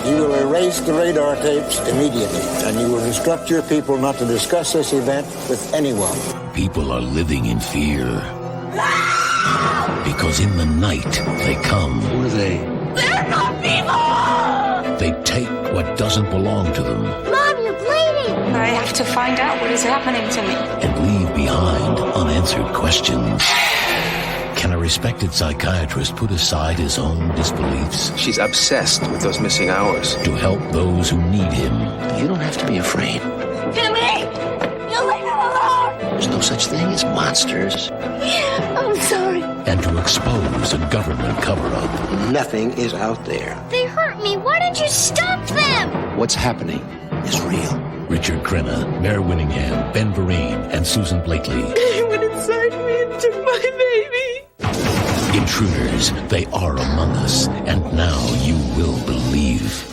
You will erase the radar tapes immediately, and you will instruct your people not to discuss this event with anyone. People are living in fear. Because in the night, they come. Who are they? They're not people! They take what doesn't belong to them. Mom, you're bleeding! I have to find out what is happening to me. And leave behind unanswered questions. Can a respected psychiatrist put aside his own disbeliefs? She's obsessed with those missing hours. To help those who need him. You don't have to be afraid. Jimmy! You leave him alone! There's no such thing as monsters. I'm sorry. And to expose a government cover-up. Nothing is out there. They hurt me. Why don't you stop them? What's happening is real. Richard Crenna, Mare Winningham, Ben Vereen, and Susan Blakely. They went inside me and took my baby. Intruders, they are among us, and now you will believe.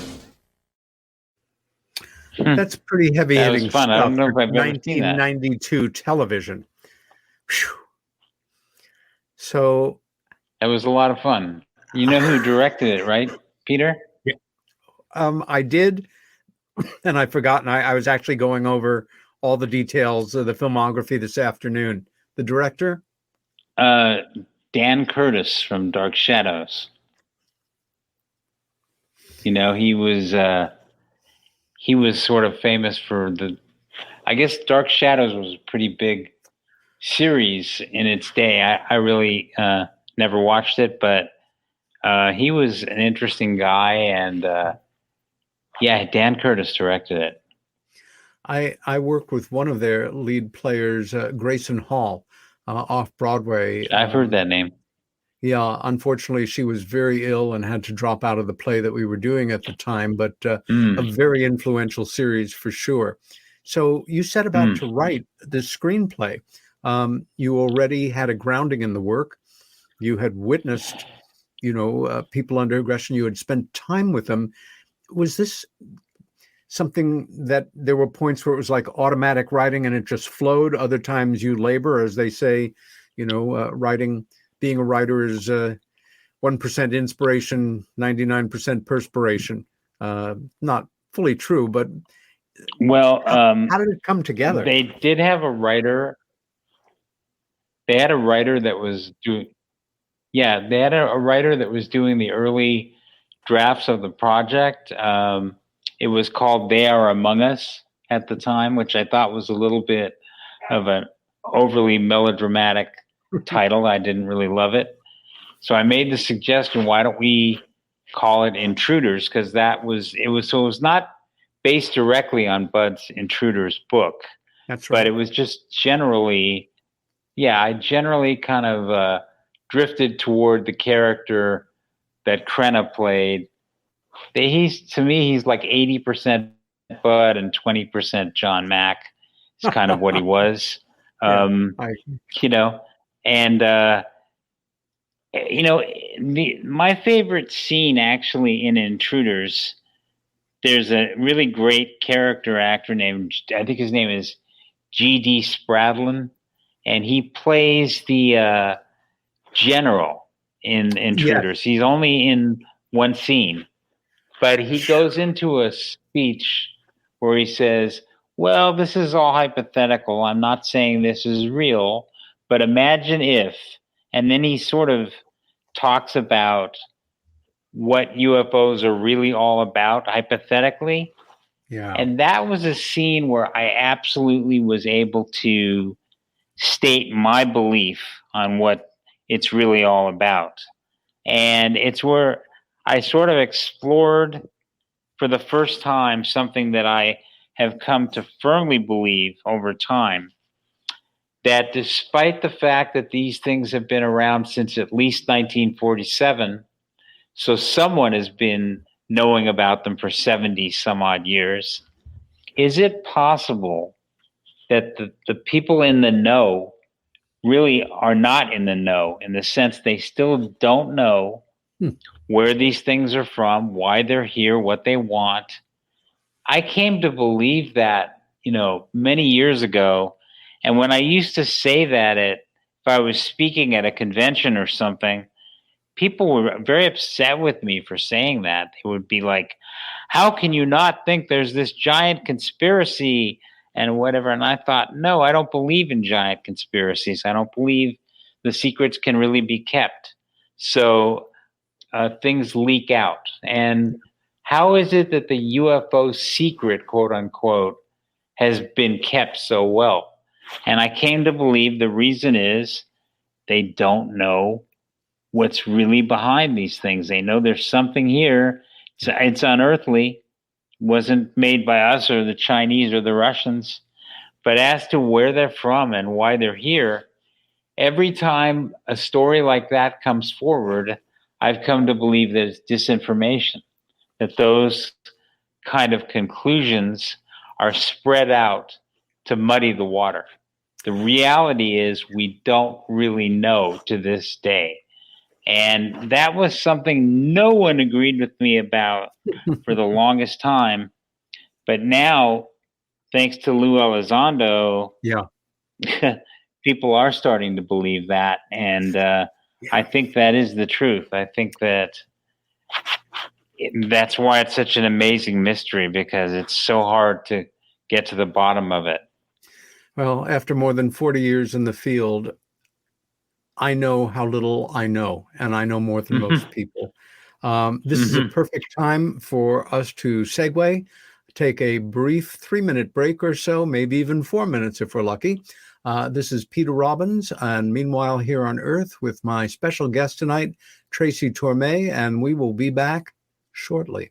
That's pretty heavy That was hitting fun. stuff. I don't know if I've ever seen that. 1992 television. Whew. So That was a lot of fun. You know who directed it, right, Peter? I did, and I forgot. And I was actually going over all the details of the filmography this afternoon. The director? Dan Curtis from Dark Shadows. You know, he was sort of famous for I guess Dark Shadows was a pretty big series in its day. I really never watched it, but he was an interesting guy, and Dan Curtis directed it. I worked with one of their lead players, Grayson Hall, off Broadway. I've heard that name. Yeah, unfortunately, she was very ill and had to drop out of the play that we were doing at the time, but a very influential series for sure. So you set about to write this screenplay. You already had a grounding in the work. You had witnessed, people under aggression. You had spent time with them. Was this something that there were points where it was like automatic writing and it just flowed? Other times you labor, as they say, being a writer is 1% inspiration, 99% perspiration. Not fully true, but how did it come together? They did have a writer. They had a writer that was doing. Yeah, they had a writer that was doing the early drafts of the project. It was called "They Are Among Us" at the time, which I thought was a little bit of an overly melodramatic title. I didn't really love it. So I made the suggestion, why don't we call it Intruders? Because it was not based directly on Bud's Intruders book. That's right. But it was just generally, I generally kind of drifted toward the character that Crenna played. To me, he's like 80% Bud and 20% John Mack. It's kind of what he was. My favorite scene actually in Intruders, there's a really great character actor named, I think his name is G.D. Spradlin, and he plays the general in Intruders. He's only in one scene, but he goes into a speech where he says, well, this is all hypothetical. I'm not saying this is real, but imagine if, and then he sort of talks about what UFOs are really all about, hypothetically. Yeah. And that was a scene where I absolutely was able to state my belief on what it's really all about. And it's where I sort of explored for the first time something that I have come to firmly believe over time, that despite the fact that these things have been around since at least 1947, so someone has been knowing about them for 70 some odd years, is it possible that the people in the know really are not in the know, in the sense they still don't know where these things are from, why they're here, what they want? I came to believe that, many years ago. And when I used to say that if I was speaking at a convention or something, people were very upset with me for saying that. They would be like, how can you not think there's this giant conspiracy and whatever? And I thought, no, I don't believe in giant conspiracies. I don't believe the secrets can really be kept. So things leak out. And how is it that the UFO secret, quote unquote, has been kept so well? And I came to believe the reason is they don't know what's really behind these things. They know there's something here. It's unearthly. Wasn't made by us or the Chinese or the Russians. But as to where they're from and why they're here, every time a story like that comes forward, I've come to believe that it's disinformation, that those kind of conclusions are spread out to muddy the water. The reality is we don't really know to this day. And that was something no one agreed with me about for the longest time. But now, thanks to Lou Elizondo, people are starting to believe that. And I think that is the truth. I think that that's why it's such an amazing mystery, because it's so hard to get to the bottom of it. Well, after more than 40 years in the field, I know how little I know, and I know more than most people. This is a perfect time for us to segue, take a brief 3-minute break or so, maybe even 4 minutes if we're lucky. This is Peter Robbins, and meanwhile here on Earth with my special guest tonight, Tracy Torme, and we will be back shortly.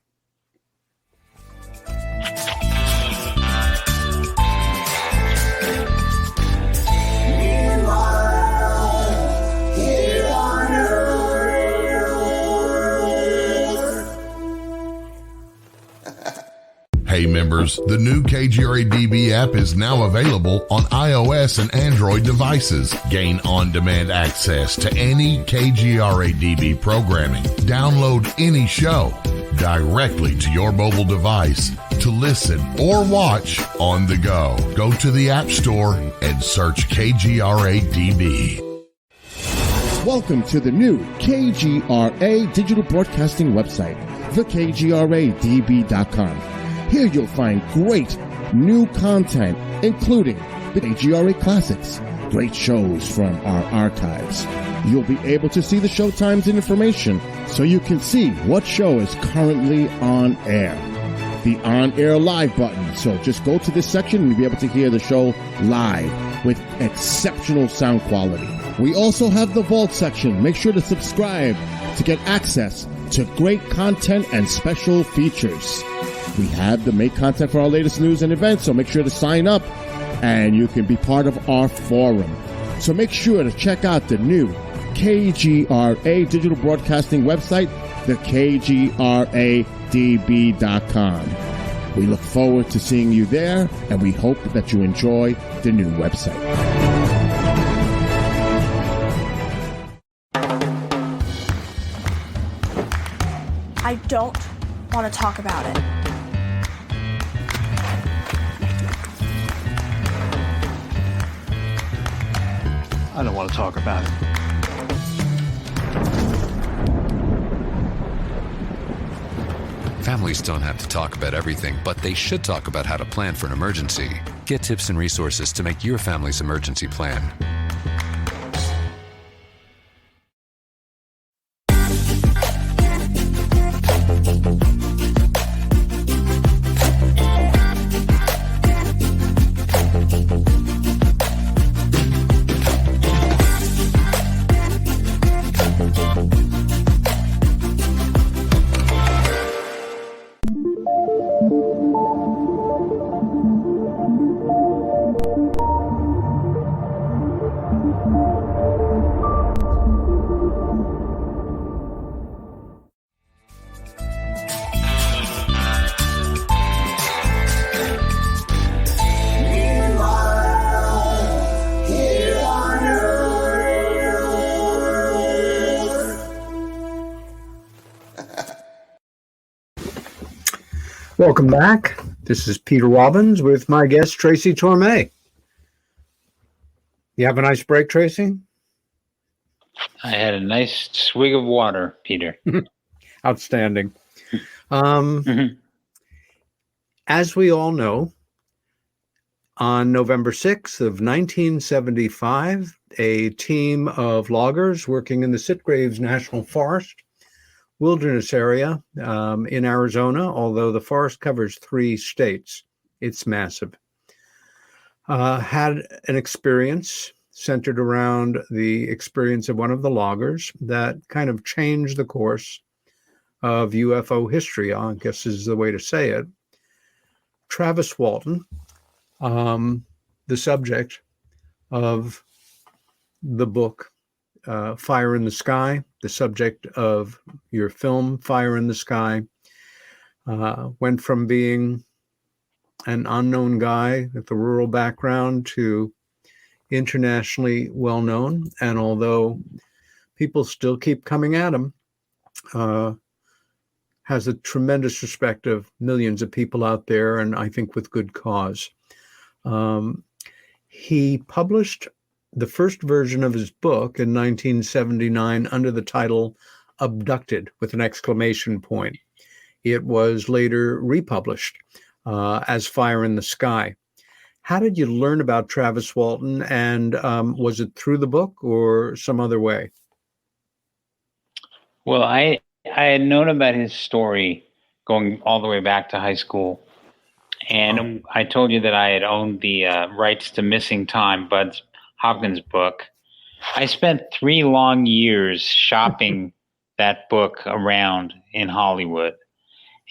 Hey members, the new KGRA-DB app is now available on iOS and Android devices. Gain on-demand access to any KGRA-DB programming. Download any show directly to your mobile device to listen or watch on the go. Go to the App Store and search KGRA-DB. Welcome to the new KGRA digital broadcasting website, thekgradb.com. Here you'll find great new content, including the KGRA Classics, great shows from our archives. You'll be able to see the show times and information so you can see what show is currently on air. The on-air live button, so just go to this section and you'll be able to hear the show live with exceptional sound quality. We also have the Vault section. Make sure to subscribe to get access to great content and special features. We have the make content for our latest news and events, so make sure to sign up and you can be part of our forum. So make sure to check out the new KGRA digital broadcasting website, thekgradb.com. We look forward to seeing you there, and we hope that you enjoy the new website. I don't want to talk about it. I don't want to talk about it. Families don't have to talk about everything, but they should talk about how to plan for an emergency. Get tips and resources to make your family's emergency plan. Welcome back. This is Peter Robbins with my guest, Tracy Torme. You have a nice break, Tracy? I had a nice swig of water, Peter. Outstanding. As we all know, on November 6th of 1975, a team of loggers working in the Sitgraves National Forest wilderness area in Arizona, although the forest covers 3 states. It's massive. Had an experience centered around the experience of one of the loggers that kind of changed the course of UFO history, I guess is the way to say it. Travis Walton, the subject of the book Fire in the Sky, the subject of your film Fire in the Sky, went from being an unknown guy with a rural background to internationally well known. And although people still keep coming at him, has a tremendous respect of millions of people out there, and I think with good cause. He published the first version of his book in 1979 under the title Abducted with an exclamation point. It was later republished as Fire in the Sky. How did you learn about Travis Walton, and was it through the book or some other way? Well, I had known about his story going all the way back to high school. And I told you that I had owned the rights to Missing Time, Bud Hopkins' book. I spent 3 long years shopping that book around in Hollywood,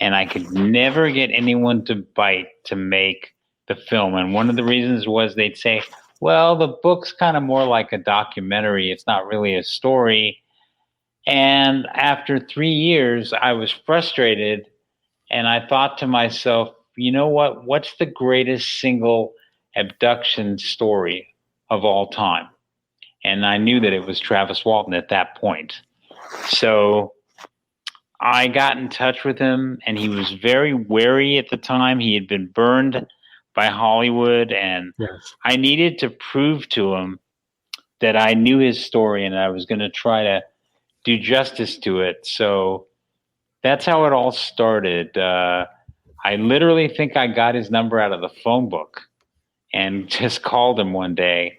and I could never get anyone to bite to make the film. And one of the reasons was they'd say, well, the book's kind of more like a documentary. It's not really a story. And after 3 years, I was frustrated, and I thought to myself, you know what? What's the greatest single abduction story of all time? And I knew that it was Travis Walton at that point. So I got in touch with him, and he was very wary at the time. He had been burned by Hollywood, and yes. I needed to prove to him that I knew his story and I was going to try to do justice to it. So that's how it all started. I literally think I got his number out of the phone book and just called him one day.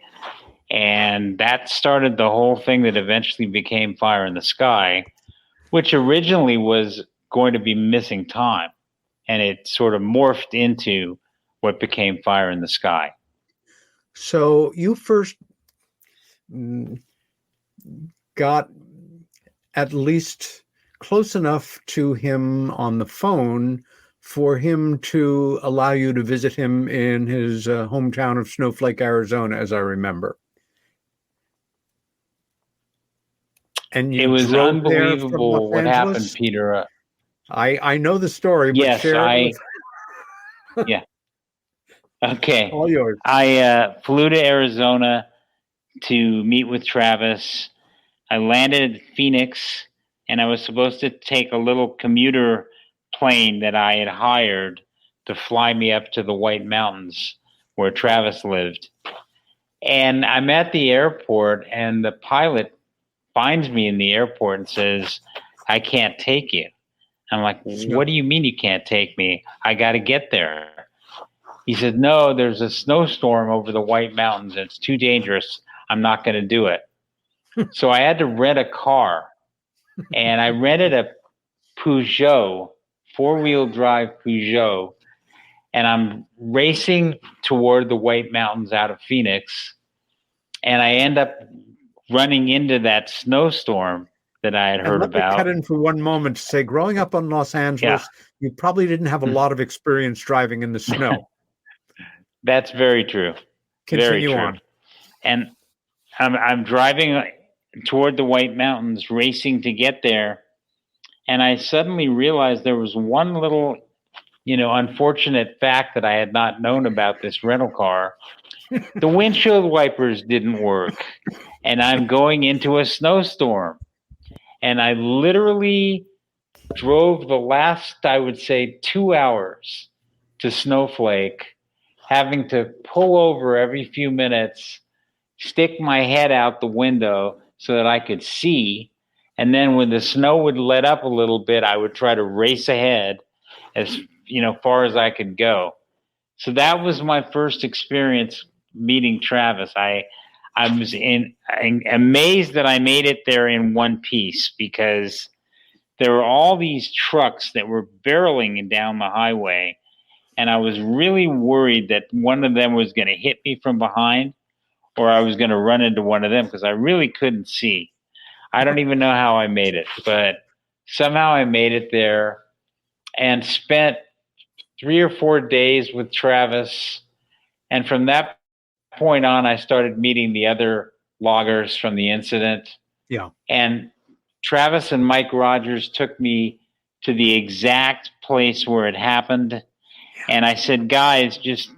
And that started the whole thing that eventually became Fire in the Sky, which originally was going to be Missing Time. And it sort of morphed into what became Fire in the Sky. So you first got at least close enough to him on the phone for him to allow you to visit him in his hometown of Snowflake, Arizona, as I remember. And you it was drove unbelievable what happened, Peter. I know the story, but yes, share it with... Yeah. Okay. All yours. I flew to Arizona to meet with Travis. I landed at Phoenix, and I was supposed to take a little commuter plane that I had hired to fly me up to the White Mountains where Travis lived. And I'm at the airport, and the pilot finds me in the airport and says, I can't take you. I'm like, what do you mean you can't take me? I got to get there. He said, no, there's a snowstorm over the White Mountains. It's too dangerous. I'm not going to do it. So I had to rent a car, and I rented a Peugeot, 4-wheel drive Peugeot, and I'm racing toward the White Mountains out of Phoenix, and I end up running into that snowstorm that I had heard about. Let me cut in for one moment to say, growing up in Los Angeles, you probably didn't have a lot of experience driving in the snow. That's very true. Continue very true. On. And I'm driving toward the White Mountains, racing to get there, and I suddenly realized there was one little, unfortunate fact that I had not known about this rental car. The windshield wipers didn't work, and I'm going into a snowstorm. And I literally drove the last, I would say, 2 hours to Snowflake, having to pull over every few minutes, stick my head out the window so that I could see. And then when the snow would let up a little bit, I would try to race ahead as far as I could go. So that was my first experience meeting Travis. I was amazed that I made it there in one piece, because there were all these trucks that were barreling down the highway, and I was really worried that one of them was going to hit me from behind, or I was going to run into one of them, because I really couldn't see. I don't even know how I made it, but somehow I made it there and spent 3 or 4 days with Travis. And from that point on, I started meeting the other loggers from the incident. Yeah. And Travis and Mike Rogers took me to the exact place where it happened. Yeah. And I said, guys, just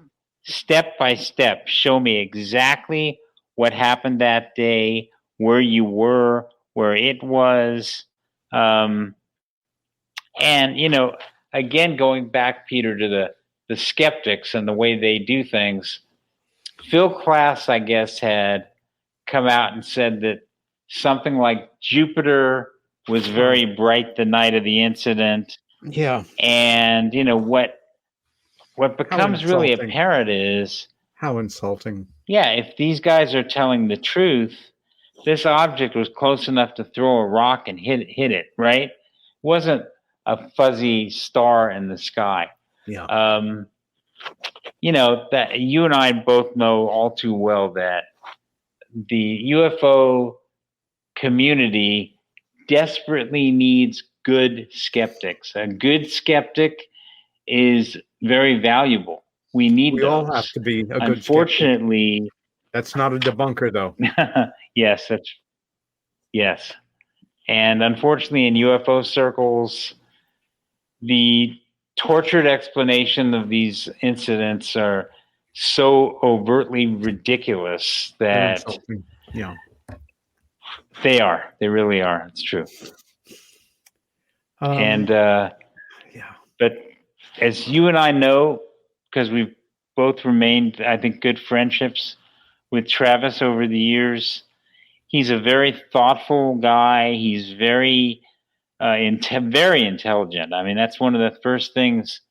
step by step, show me exactly what happened that day, where you were, where it was. And, again, going back, Peter, to the skeptics and the way they do things, Phil Klass, I guess, had come out and said that something like Jupiter was very bright the night of the incident. Yeah. And, what becomes really apparent is... How insulting. Yeah, if these guys are telling the truth, this object was close enough to throw a rock and hit it, right? It wasn't a fuzzy star in the sky. Yeah. That you and I both know all too well that the UFO community desperately needs good skeptics. A good skeptic is very valuable. We need those. We all have to be a good Unfortunately, skeptic. That's not a debunker, though. Yes. And unfortunately, in UFO circles, the tortured explanation of these incidents are so overtly ridiculous that yeah, they really are. It's true. But as you and I know, because we've both remained, I think, good friendships with Travis over the years, he's a very thoughtful guy. He's very very intelligent. I mean, that's one of the first things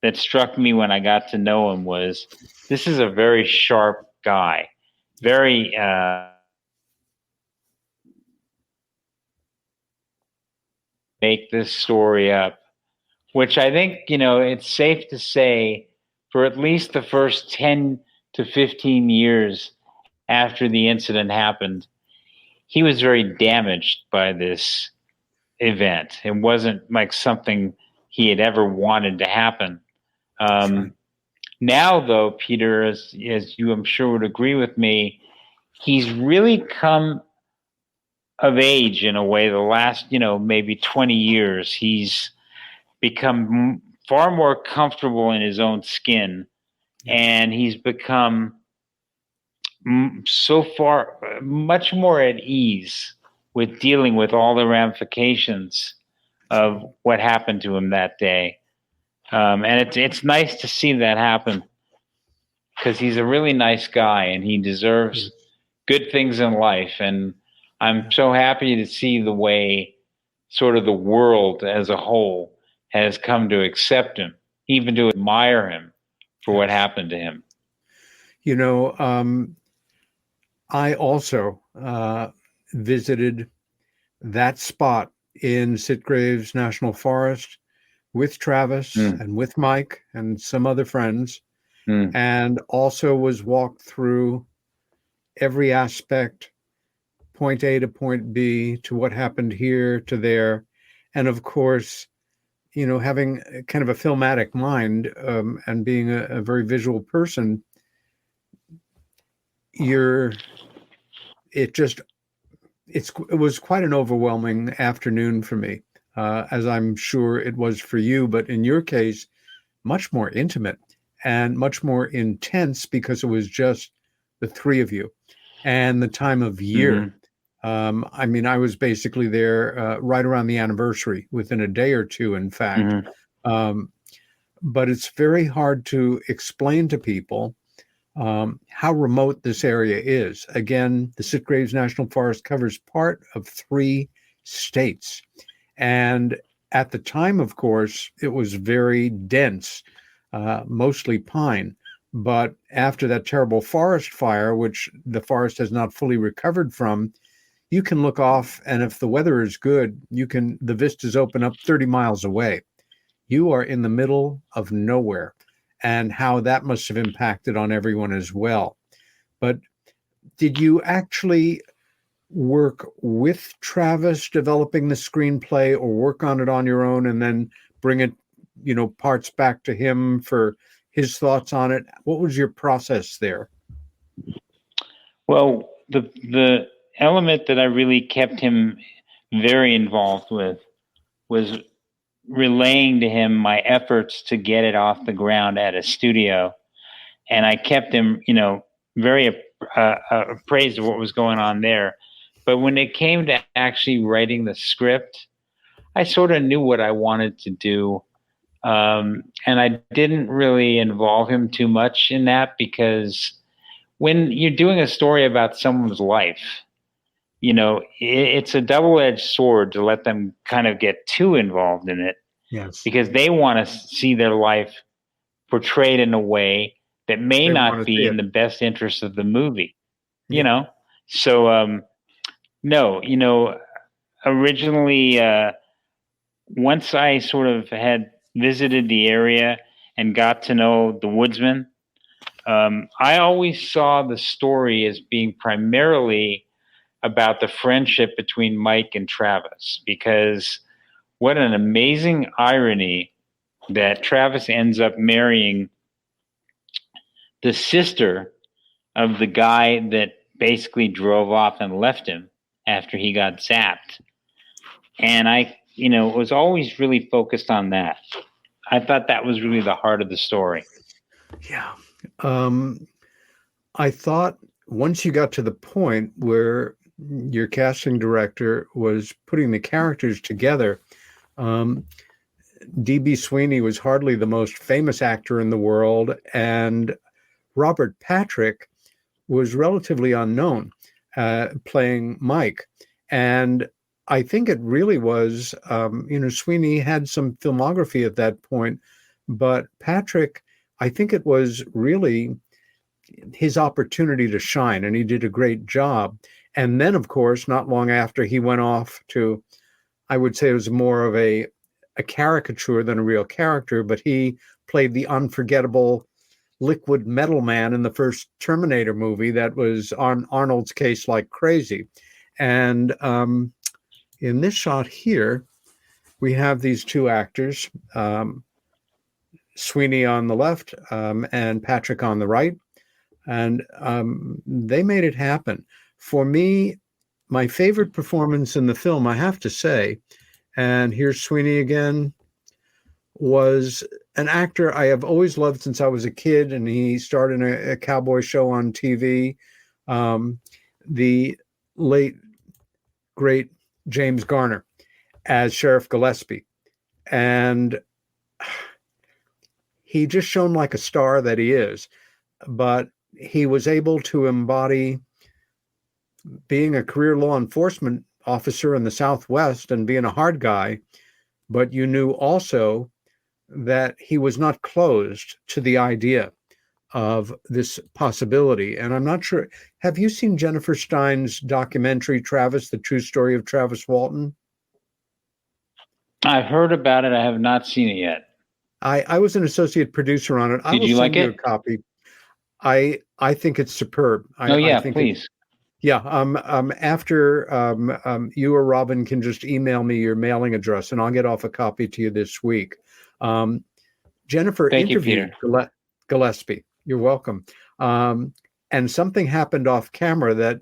that struck me when I got to know him was this is a very sharp guy, very make this story up, which I think, it's safe to say for at least the first 10 to 15 years after the incident happened, he was very damaged by this event. It wasn't like something he had ever wanted to happen. Now, though, Peter, as you I'm sure would agree with me, he's really come of age in a way the last, maybe 20 years. He's become far more comfortable in his own skin, and he's become so far much more at ease with dealing with all the ramifications of what happened to him that day. And it's nice to see that happen, because he's a really nice guy and he deserves good things in life. And I'm so happy to see the way sort of the world as a whole has come to accept him, even to admire him for what happened to him. I also visited that spot in Sitgraves National Forest with Travis and with Mike and some other friends, and also was walked through every aspect, point A to point B, to what happened here to there. And of course, having kind of a filmatic mind and being a very visual person, it was quite an overwhelming afternoon for me, as I'm sure it was for you, but in your case, much more intimate and much more intense, because it was just the three of you and the time of year. I was basically there right around the anniversary, within a day or two, in fact. But it's very hard to explain to people how remote this area is. Again, the Sitgraves National Forest covers part of 3 states. And at the time, of course, it was very dense, mostly pine. But after that terrible forest fire, which the forest has not fully recovered from, you can look off, and if the weather is good, the vistas open up 30 miles away. You are in the middle of nowhere, and how that must have impacted on everyone as well. But did you actually work with Travis developing the screenplay, or work on it on your own and then bring it, parts back to him for his thoughts on it? What was your process there? Well, the element that I really kept him very involved with was relaying to him my efforts to get it off the ground at a studio. And I kept him, very appraised of what was going on there. But when it came to actually writing the script, I sort of knew what I wanted to do. And I didn't really involve him too much in that, because when you're doing a story about someone's life, it's a double-edged sword to let them kind of get too involved in it. Yes. Because they want to see their life portrayed in a way that may not be in the best interest of the movie, So, no, originally, once I sort of had visited the area and got to know the woodsman, I always saw the story as being primarily about the friendship between Mike and Travis, because what an amazing irony that Travis ends up marrying the sister of the guy that basically drove off and left him after he got zapped. And I, was always really focused on that. I thought that was really the heart of the story. Yeah. I thought once you got to the point where your casting director was putting the characters together, D.B. Sweeney was hardly the most famous actor in the world, and Robert Patrick was relatively unknown, playing Mike. And I think it really was, Sweeney had some filmography at that point, but Patrick, I think it was really his opportunity to shine, and he did a great job. And then, of course, not long after, he went off to, I would say it was more of a caricature than a real character, but he played the unforgettable liquid metal man in the first Terminator movie that was on Arnold's case like crazy. And in this shot here, we have these 2 actors, Sweeney on the left and Patrick on the right. And they made it happen. For me, my favorite performance in the film, I have to say, and here's Sweeney again, was an actor I have always loved since I was a kid, and he starred in a cowboy show on TV. The late, great James Garner as Sheriff Gillespie. And he just shone like a star that he is. But he was able to embody being a career law enforcement officer in the Southwest and being a hard guy, but you knew also that he was not closed to the idea of this possibility. And I'm not sure, have you seen Jennifer Stein's documentary, Travis, The True Story of Travis Walton? I've heard about it. I have not seen it yet. I was an associate producer on it. I will send you a copy. I think it's superb. I think please. Yeah. After you or Robin can just email me your mailing address, and I'll get off a copy to you this week. Jennifer interviewed Gillespie. You're welcome. And something happened off camera that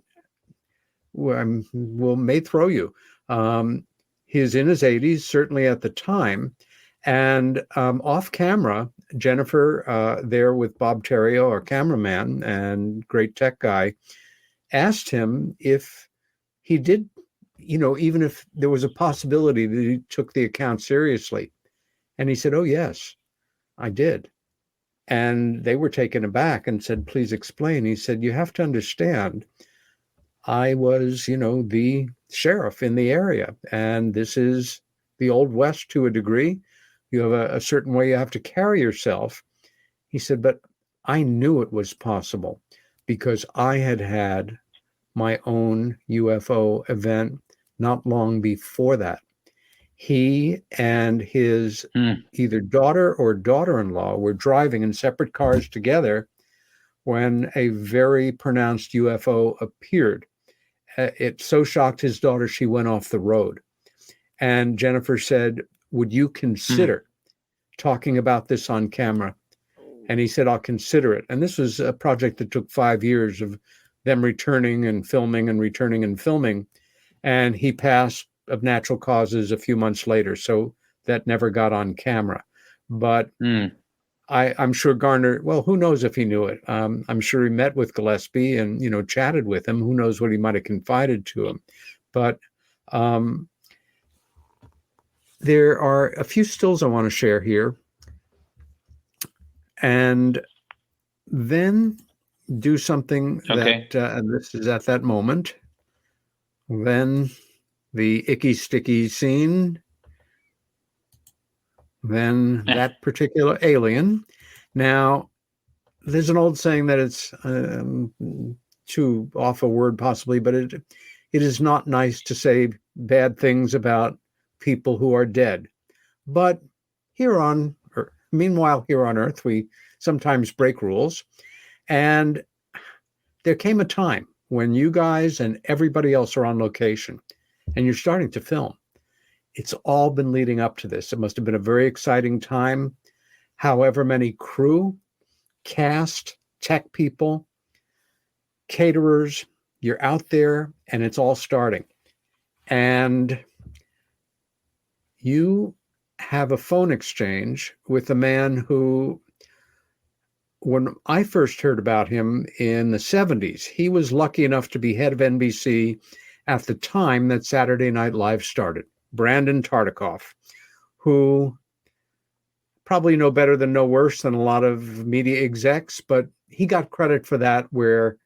may throw you. He's in his 80s, certainly at the time. And off camera, Jennifer, there with Bob Terrio, our cameraman and great tech guy, asked him if he did, even if there was a possibility that he took the account seriously. And he said, "Oh, yes, I did." And they were taken aback and said, please explain. He said, you have to understand, I was, the sheriff in the area, and this is the Old West to a degree. You have a certain way you have to carry yourself. He said, but I knew it was possible because I had had my own UFO event not long before that. He and his either daughter or daughter-in-law were driving in separate cars together when a very pronounced UFO appeared. It so shocked his daughter, she went off the road. And Jennifer said, would you consider talking about this on camera? And he said, I'll consider it. And this was a project that took 5 years of them returning and filming and returning and filming. And he passed of natural causes a few months later. So that never got on camera. But I'm sure Garner, well, who knows if he knew it? I'm sure he met with Gillespie and, chatted with him. Who knows what he might have confided to him. But there are a few stills I want to share here. And then do something that, and this is at that moment, then the icky sticky scene, then that particular alien. Now, there's an old saying that it's too off a word possibly, but it is not nice to say bad things about people who are dead. But meanwhile, here on Earth, we sometimes break rules. And there came a time when you guys and everybody else are on location and you're starting to film. It's all been leading up to this. It must have been a very exciting time. However many crew, cast, tech people, caterers, you're out there and it's all starting. And you have a phone exchange with a man who, when I first heard about him in the 70s, he was lucky enough to be head of NBC at the time that Saturday Night Live started. Brandon Tartikoff, who probably no better than no worse than a lot of media execs, but he got credit for that where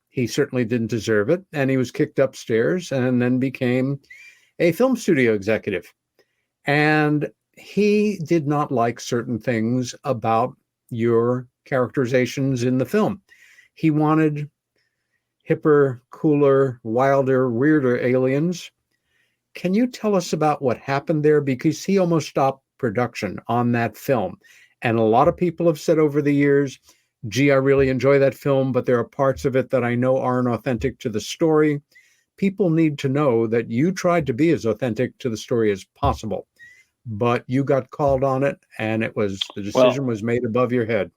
he certainly didn't deserve it. And he was kicked upstairs and then became a film studio executive. And he did not like certain things about your characterizations in the film. He wanted hipper, cooler, wilder, weirder aliens. Can you tell us about what happened there? Because he almost stopped production on that film. And a lot of people have said over the years, gee, I really enjoy that film, but there are parts of it that I know aren't authentic to the story. People need to know that you tried to be as authentic to the story as possible, but you got called on it, and the decision was made above your head.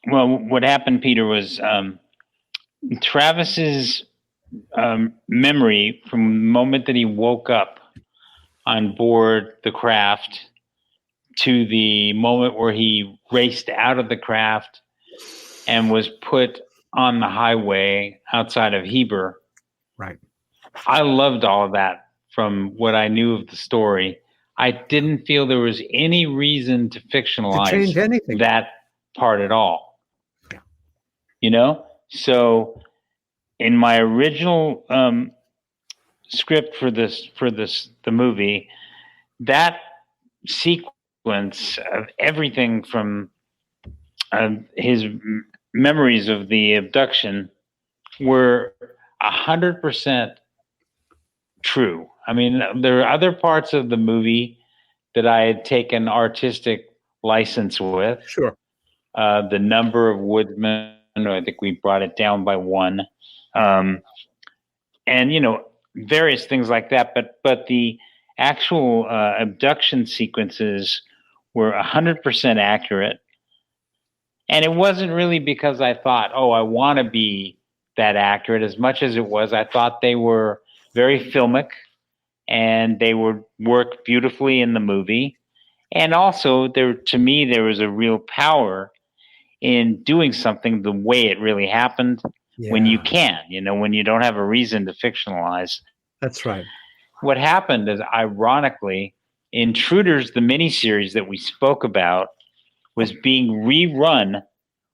Well, what happened, Peter, was Travis's memory from the moment that he woke up on board the craft to the moment where he raced out of the craft and was put on the highway outside of Heber. Right. I loved all of that from what I knew of the story. I didn't feel there was any reason to fictionalize change anything. That part at all. Yeah. So in my original script for the movie, that sequence of everything from his memories of the abduction were 100% true. I mean, there are other parts of the movie that I had taken artistic license with. Sure. The number of woodmen, I think we brought it down by one. And, various things like that. But the actual abduction sequences were 100% accurate. And it wasn't really because I thought, I want to be that accurate, as much as it was. I thought they were very filmic and they would work beautifully in the movie. And also, to me, there was a real power in doing something the way it really happened when you can, when you don't have a reason to fictionalize. That's right. What happened is, ironically, Intruders, the miniseries that we spoke about, was being rerun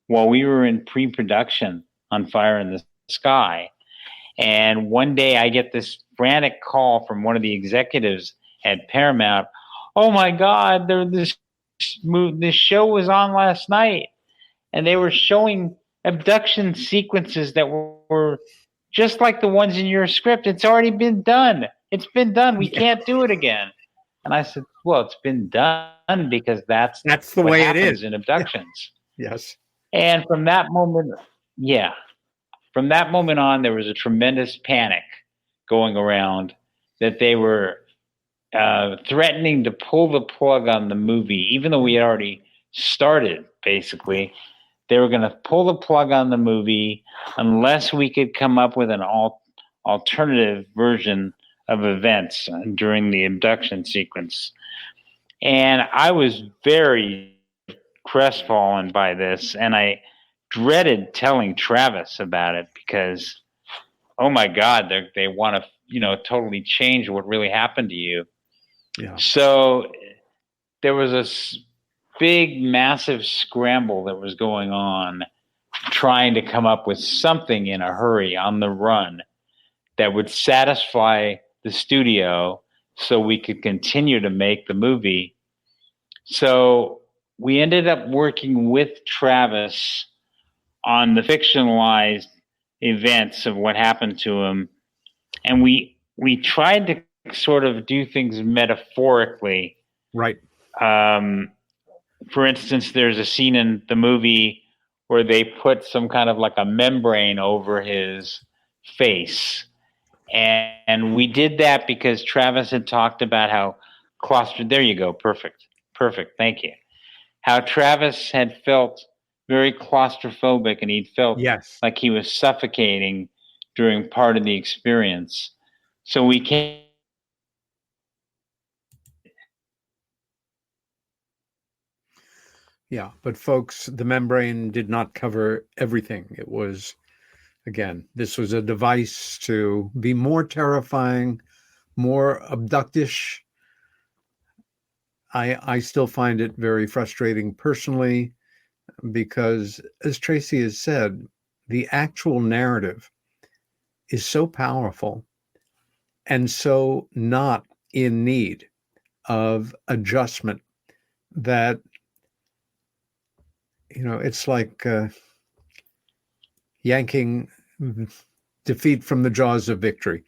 while we were in pre-production on Fire in the Sky. And one day I get this frantic call from one of the executives at Paramount. Oh my God, this show was on last night, and they were showing abduction sequences that were just like the ones in your script. It's already been done. It's been done. We can't do it again. And I said, well, it's been done because that's the what way happens it is in abductions. Yes. And from that moment, from that moment on, there was a tremendous panic going around that they were threatening to pull the plug on the movie, even though we had already started, basically. They were going to pull the plug on the movie unless we could come up with an alternative version of events during the abduction sequence. And I was very crestfallen by this, and I dreaded telling Travis about it because, oh my God, they want to, totally change what really happened to you. Yeah. So there was a big, massive scramble that was going on, trying to come up with something in a hurry on the run that would satisfy the studio so we could continue to make the movie. So we ended up working with Travis on the fictionalized events of what happened to him. And we tried to sort of do things metaphorically. Right. For instance, there's a scene in the movie where they put some kind of like a membrane over his face. And we did that because Travis had talked about how there you go. Perfect. Thank you. How Travis had felt very claustrophobic, and he'd felt like he was suffocating during part of the experience. So we came. Yeah, but folks, the membrane did not cover everything. It was, again, this was a device to be more terrifying, more abductish. I still find it very frustrating personally because, as Tracy has said, the actual narrative is so powerful and so not in need of adjustment that, it's like yanking defeat from the jaws of victory.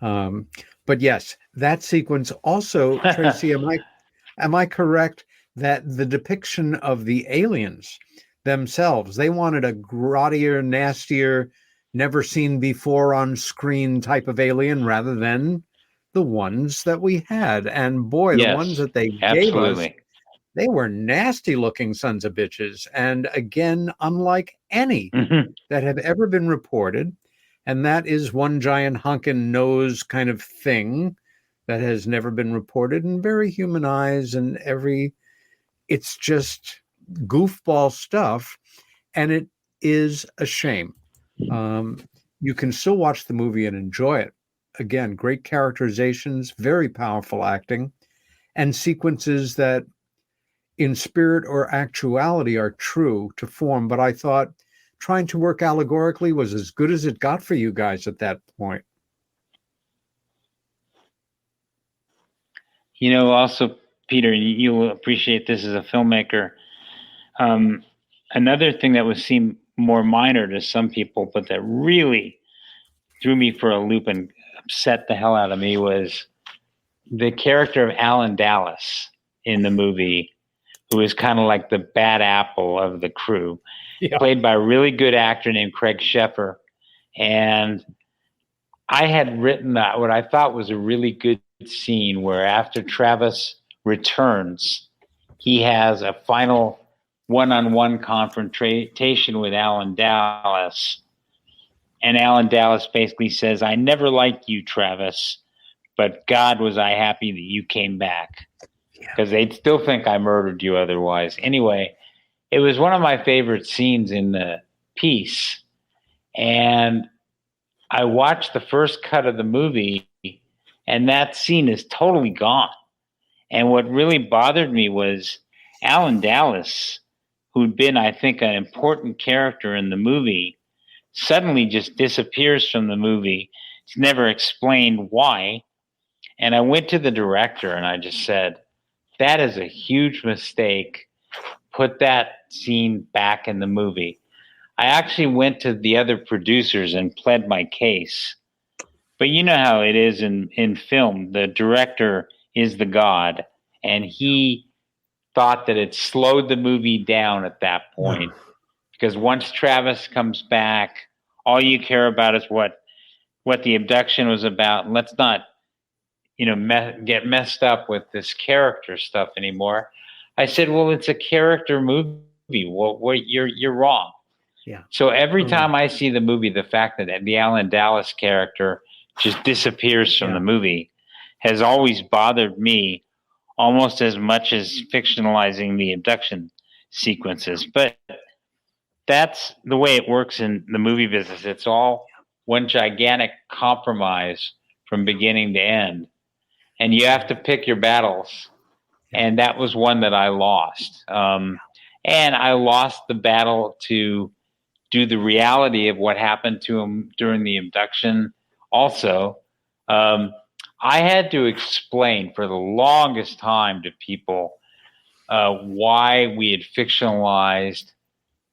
But yes, that sequence also, Tracy, am I correct that the depiction of the aliens themselves, they wanted a grottier, nastier, never seen before on screen type of alien rather than the ones that we had. And boy, the ones that they gave us, they were nasty looking sons of bitches. And again, unlike any that have ever been reported. And that is one giant honkin' nose kind of thing that has never been reported, and very human eyes and it's just goofball stuff. And it is a shame. You can still watch the movie and enjoy it. Again, great characterizations, very powerful acting, and sequences that in spirit or actuality are true to form. But I thought trying to work allegorically was as good as it got for you guys at that point. Also, Peter, you'll appreciate this as a filmmaker. Another thing that would seem more minor to some people, but that really threw me for a loop and upset the hell out of me, was the character of Alan Dallas in the movie, who is kind of like the bad apple of the crew, played by a really good actor named Craig Sheffer. And I had written that what I thought was a really good scene where after Travis returns, he has a final one-on-one confrontation with Alan Dallas. And Alan Dallas basically says, I never liked you, Travis, but God was I happy that you came back. Because they'd still think I murdered you otherwise. Anyway, it was one of my favorite scenes in the piece. And I watched the first cut of the movie, and that scene is totally gone. And what really bothered me was Alan Dallas who'd been, I think, an important character in the movie, suddenly just disappears from the movie. It's never explained why. And I went to the director and I just said, that is a huge mistake. Put that scene back in the movie. I actually went to the other producers and pled my case. But you know how it is in film. The director is the god, and he thought that it slowed the movie down at that point. Because once Travis comes back, all you care about is what the abduction was about. And let's not, get messed up with this character stuff anymore. I said, well, it's a character movie. Well, you're wrong. Yeah. So every time I see the movie, the fact that the Alan Dallas character just disappears from the movie has always bothered me almost as much as fictionalizing the abduction sequences. But that's the way it works in the movie business. It's all one gigantic compromise from beginning to end. And you have to pick your battles. And that was one that I lost. And I lost the battle to do the reality of what happened to him during the abduction. Also, I had to explain for the longest time to people why we had fictionalized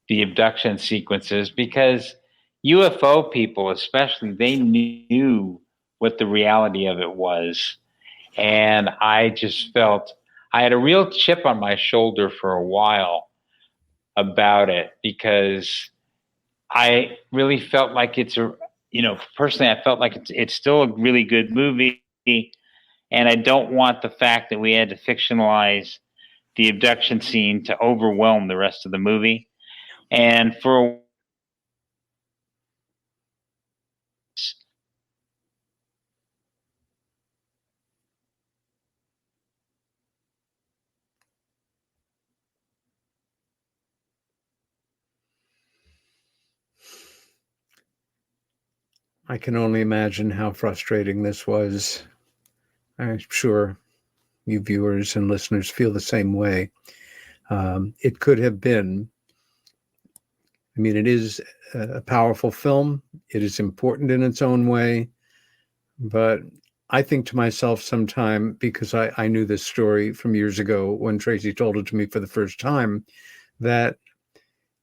the abduction sequences, because UFO people, especially, they knew what the reality of it was. And I just felt I had a real chip on my shoulder for a while about it, because I really felt like personally, I felt like it's still a really good movie. And I don't want the fact that we had to fictionalize the abduction scene to overwhelm the rest of the movie. And for I can only imagine how frustrating this was. I'm sure you viewers and listeners feel the same way. It could have been, it is a powerful film. It is important in its own way. But I think to myself sometime, because I knew this story from years ago when Tracy told it to me for the first time, that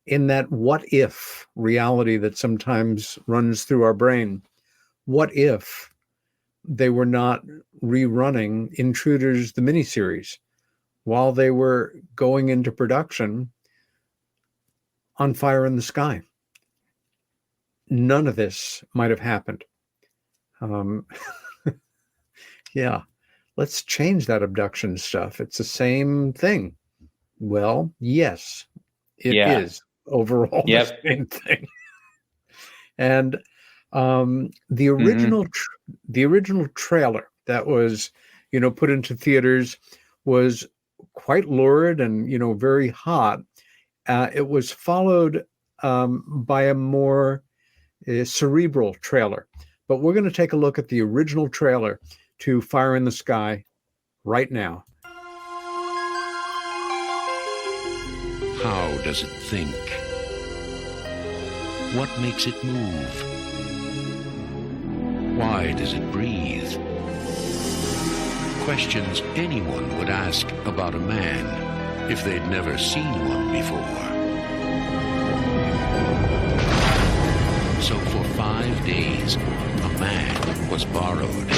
in that what if reality that sometimes runs through our brain, what if they were not rerunning Intruders, the miniseries, while they were going into production on Fire in the Sky? None of this might have happened. Yeah, let's change that abduction stuff. It's the same thing. Well, yes, it is overall the same thing. And the original trailer that was, put into theaters was quite lurid and, very hot. It was followed by a more cerebral trailer. But we're going to take a look at the original trailer to Fire in the Sky right now. How does it think? What makes it move? Why does it breathe? Questions anyone would ask about a man if they'd never seen one before. So for 5 days, a man was borrowed.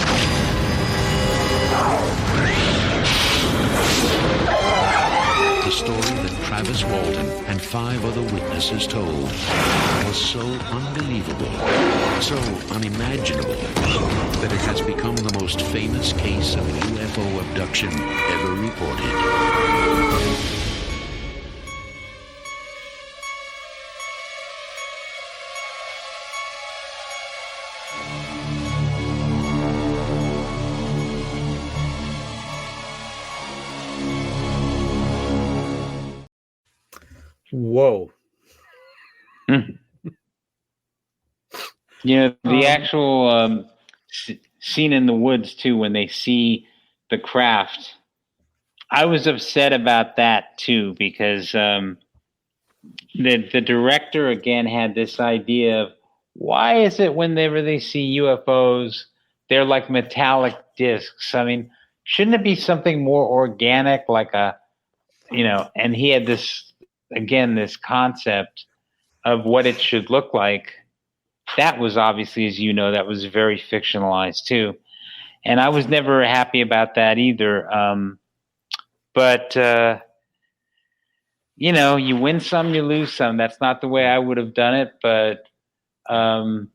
The story that Travis Walton and 5 other witnesses told was so unbelievable, so unimaginable, that it has become the most famous case of UFO abduction ever reported. Whoa. The actual scene in the woods, too, when they see the craft, I was upset about that, too, because the director again had this idea of why is it whenever they see UFOs, they're like metallic discs? I mean, shouldn't it be something more organic, like a, and he had this, again, this concept of what it should look like. That was obviously, as you know, that was very fictionalized too. And I was never happy about that either. But you win some, you lose some. That's not the way I would have done it. But by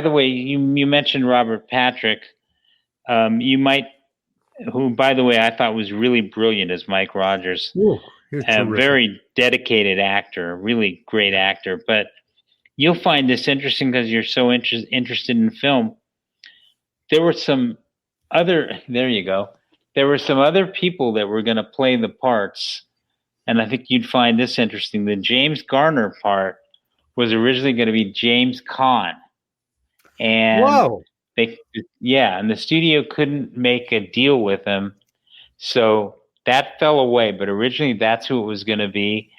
the way, you mentioned Robert Patrick. Who, by the way, I thought was really brilliant as Mike Rogers. Ooh, a very dedicated actor, really great actor. But you'll find this interesting because you're so interested in film. There were some other, there you go. There were some other people that were going to play the parts. And I think you'd find this interesting. The James Garner part was originally going to be James Caan. And whoa. And the studio couldn't make a deal with him. So that fell away. But originally that's who it was going to be.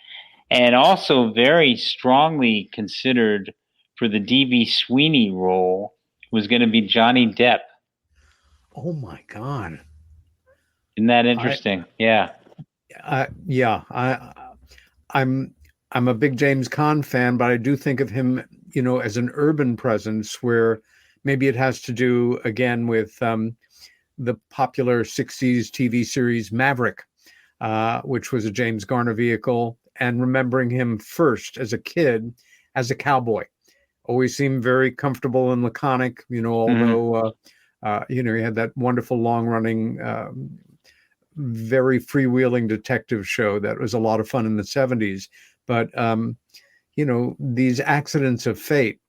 And also very strongly considered for the D.B. Sweeney role was going to be Johnny Depp. Oh my God. Isn't that interesting? Yeah. I'm a big James Caan fan, but I do think of him, as an urban presence where maybe it has to do again with the popular 60s TV series Maverick, which was a James Garner vehicle, and remembering him first as a kid as a cowboy. Always seemed very comfortable and laconic, although he had that wonderful long-running, very freewheeling detective show that was a lot of fun in the 70s. But, these accidents of fate,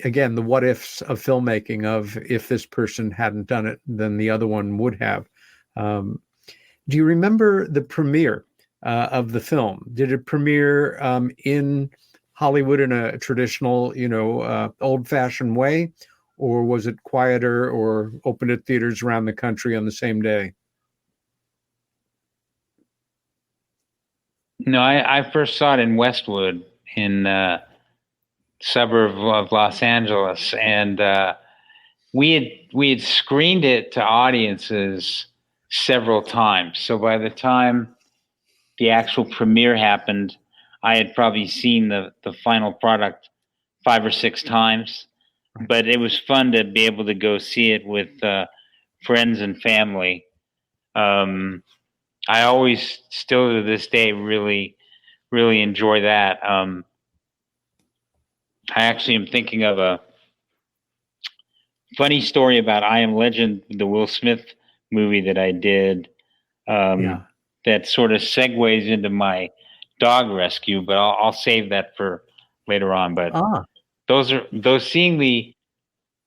again, the what ifs of filmmaking of if this person hadn't done it, then the other one would have. Do you remember the premiere of the film? Did it premiere in Hollywood in a traditional, old-fashioned way? Or was it quieter or open at theaters around the country on the same day? No, I first saw it in Westwood, in suburb of Los Angeles, and we had screened it to audiences several times. So by the time the actual premiere happened, I had probably seen the final product 5 or 6 times. But it was fun to be able to go see it with friends and family. I always, still to this day, really, really enjoy that. I actually am thinking of a funny story about I Am Legend, the Will Smith movie that I did. That sort of segues into my dog rescue, but I'll save that for later on. But those seeing the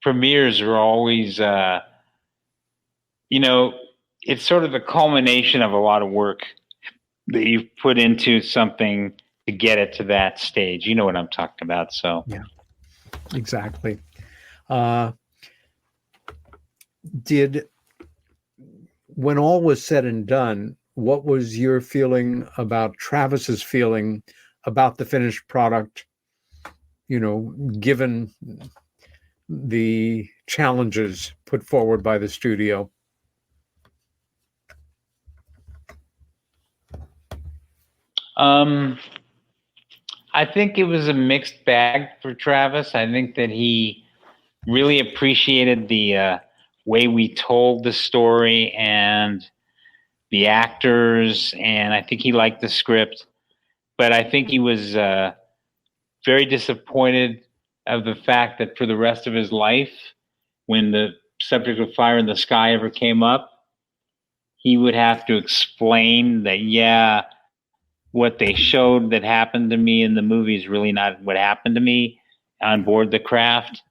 premieres are always, it's sort of the culmination of a lot of work that you've put into something to get it to that stage. You know what I'm talking about. So yeah, exactly. When all was said and done, what was your feeling about Travis's feeling about the finished product, given the challenges put forward by the studio? I think it was a mixed bag for Travis. I think that he really appreciated the way we told the story and the actors, and I think he liked the script. But I think he was very disappointed of the fact that for the rest of his life, when the subject of Fire in the Sky ever came up, he would have to explain that, what they showed that happened to me in the movie is really not what happened to me on board the craft.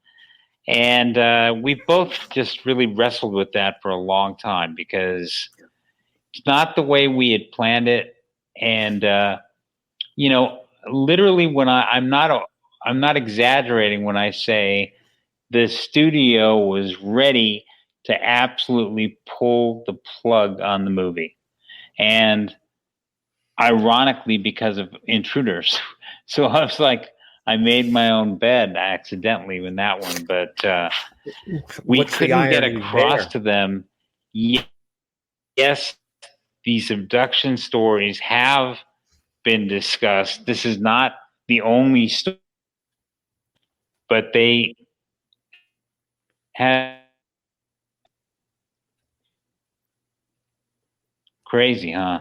And we both just really wrestled with that for a long time because it's not the way we had planned it. And, literally when I'm not exaggerating when I say the studio was ready to absolutely pull the plug on the movie. And ironically because of Intruders. So I was like, I made my own bed accidentally in that one, but we What's the couldn't get irony across there? to them. Yes, these abduction stories have been discussed. This is not the only story, but they have crazy, huh?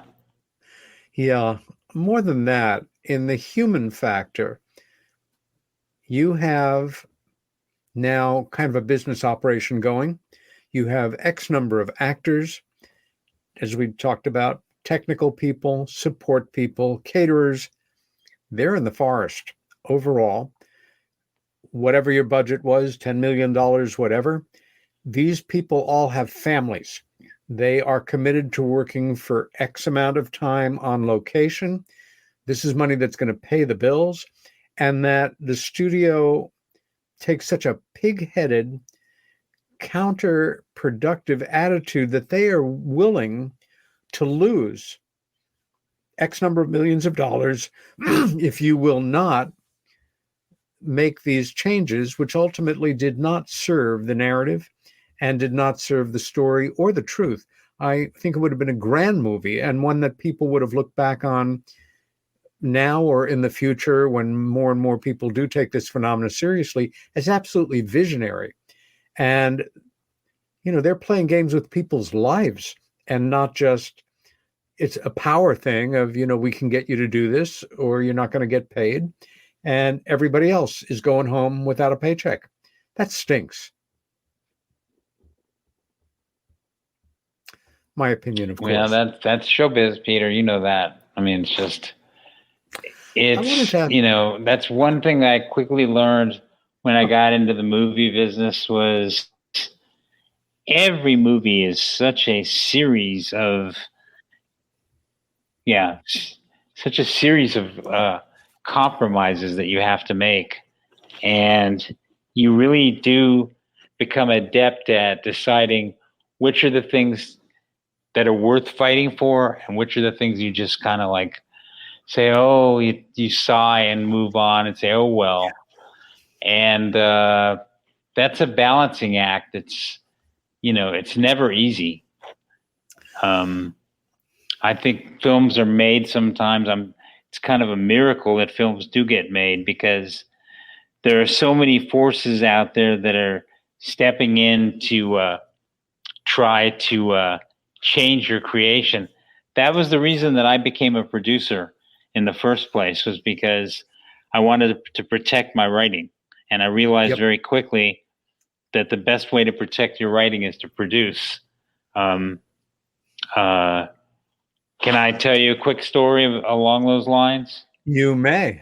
Yeah, more than that, in the human factor, you have now kind of a business operation going. You have X number of actors, as we talked about, technical people, support people, caterers. They're in the forest overall. Whatever your budget was, $10 million, whatever, these people all have families. They are committed to working for X amount of time on location. This is money that's going to pay the bills. And that the studio takes such a pig-headed, counterproductive attitude that they are willing to lose X number of millions of dollars if you will not make these changes, which ultimately did not serve the narrative and did not serve the story or the truth. I think it would have been a grand movie and one that people would have looked back on now or in the future when more and more people do take this phenomenon seriously as absolutely visionary. And, they're playing games with people's lives and not just, it's a power thing of, we can get you to do this or you're not going to get paid. And everybody else is going home without a paycheck. That stinks. My opinion, of course. Well, that's showbiz, Peter. You know that. I mean, that's one thing I quickly learned when I got into the movie business was every movie is such a series of, compromises that you have to make. And you really do become adept at deciding which are the things that are worth fighting for and which are the things you just kind of like say, oh, you sigh and move on and say, oh, well. And that's a balancing act. It's never easy. I think films are made sometimes. It's kind of a miracle that films do get made because there are so many forces out there that are stepping in to try to change your creation. That was the reason that I became a producer in the first place, was because I wanted to protect my writing. And I realized very quickly that the best way to protect your writing is to produce. Can I tell you a quick story along those lines? You may.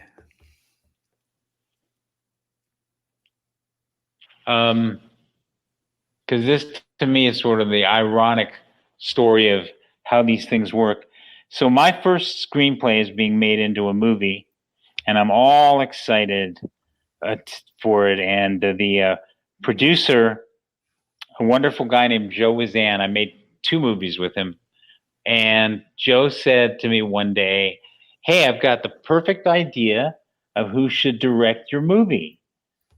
Because this, to me, is sort of the ironic story of how these things work. So my first screenplay is being made into a movie, and I'm all excited for it. And the producer, a wonderful guy named Joe Wizan, I made 2 movies with him. And Joe said to me one day, hey, I've got the perfect idea of who should direct your movie.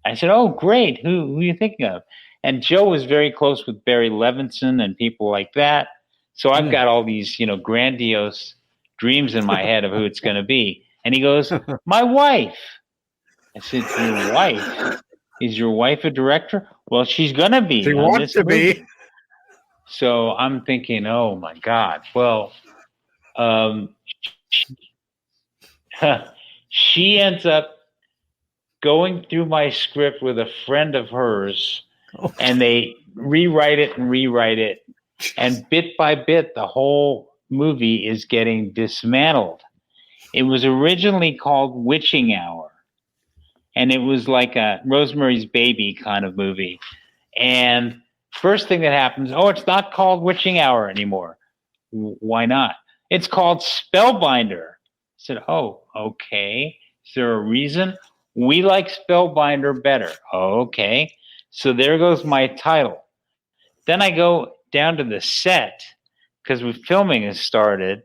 I said, oh, great. Who are you thinking of? And Joe was very close with Barry Levinson and people like that. So I've got all these, grandiose dreams in my head of who it's going to be. And he goes, my wife. I said, your wife? Is your wife a director? Well, she's going to be. She wants to be. So I'm thinking, oh my God. Well, she ends up going through my script with a friend of hers, and they rewrite it. And bit by bit, the whole movie is getting dismantled. It was originally called Witching Hour, and it was like a Rosemary's Baby kind of movie. And first thing that happens, it's not called Witching Hour anymore. Why not? It's called Spellbinder. I said, oh, okay. Is there a reason? We like Spellbinder better. Okay. So there goes my title. Then I go down to the set because filming has started.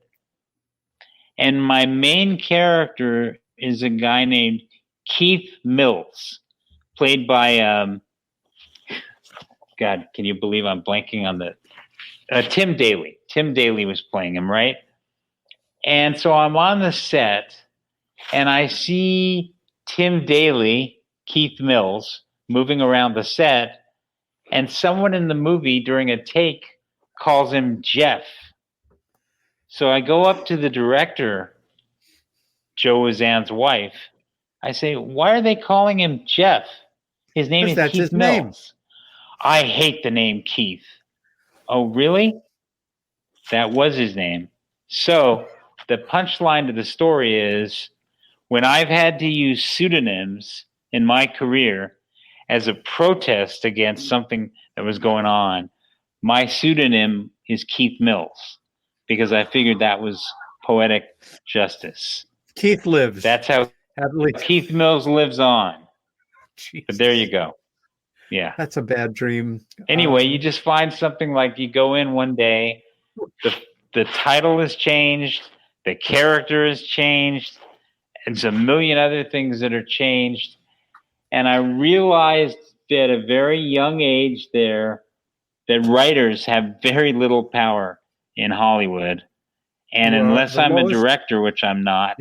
And my main character is a guy named Keith Mills, played by God, can you believe I'm blanking on the Tim Daly. Tim Daly was playing him, right? And so I'm on the set and I see Tim Daly, Keith Mills, moving around the set, and someone in the movie during a take calls him Jeff. So I go up to the director, Joe Wazan's wife. I say, why are they calling him Jeff? His name is That's Keith his name. Mills. I hate the name Keith. Oh, really? That was his name. So the punchline to the story is, when I've had to use pseudonyms in my career as a protest against something that was going on, my pseudonym is Keith Mills, because I figured that was poetic justice. Keith lives. That's how Keith Mills lives on. Jeez. But there you go. Yeah. That's a bad dream. Anyway, you just find something like you go in one day, the title has changed, the character has changed, and a million other things that are changed. And I realized at a very young age there that writers have very little power in Hollywood. And unless I'm a director, which I'm not,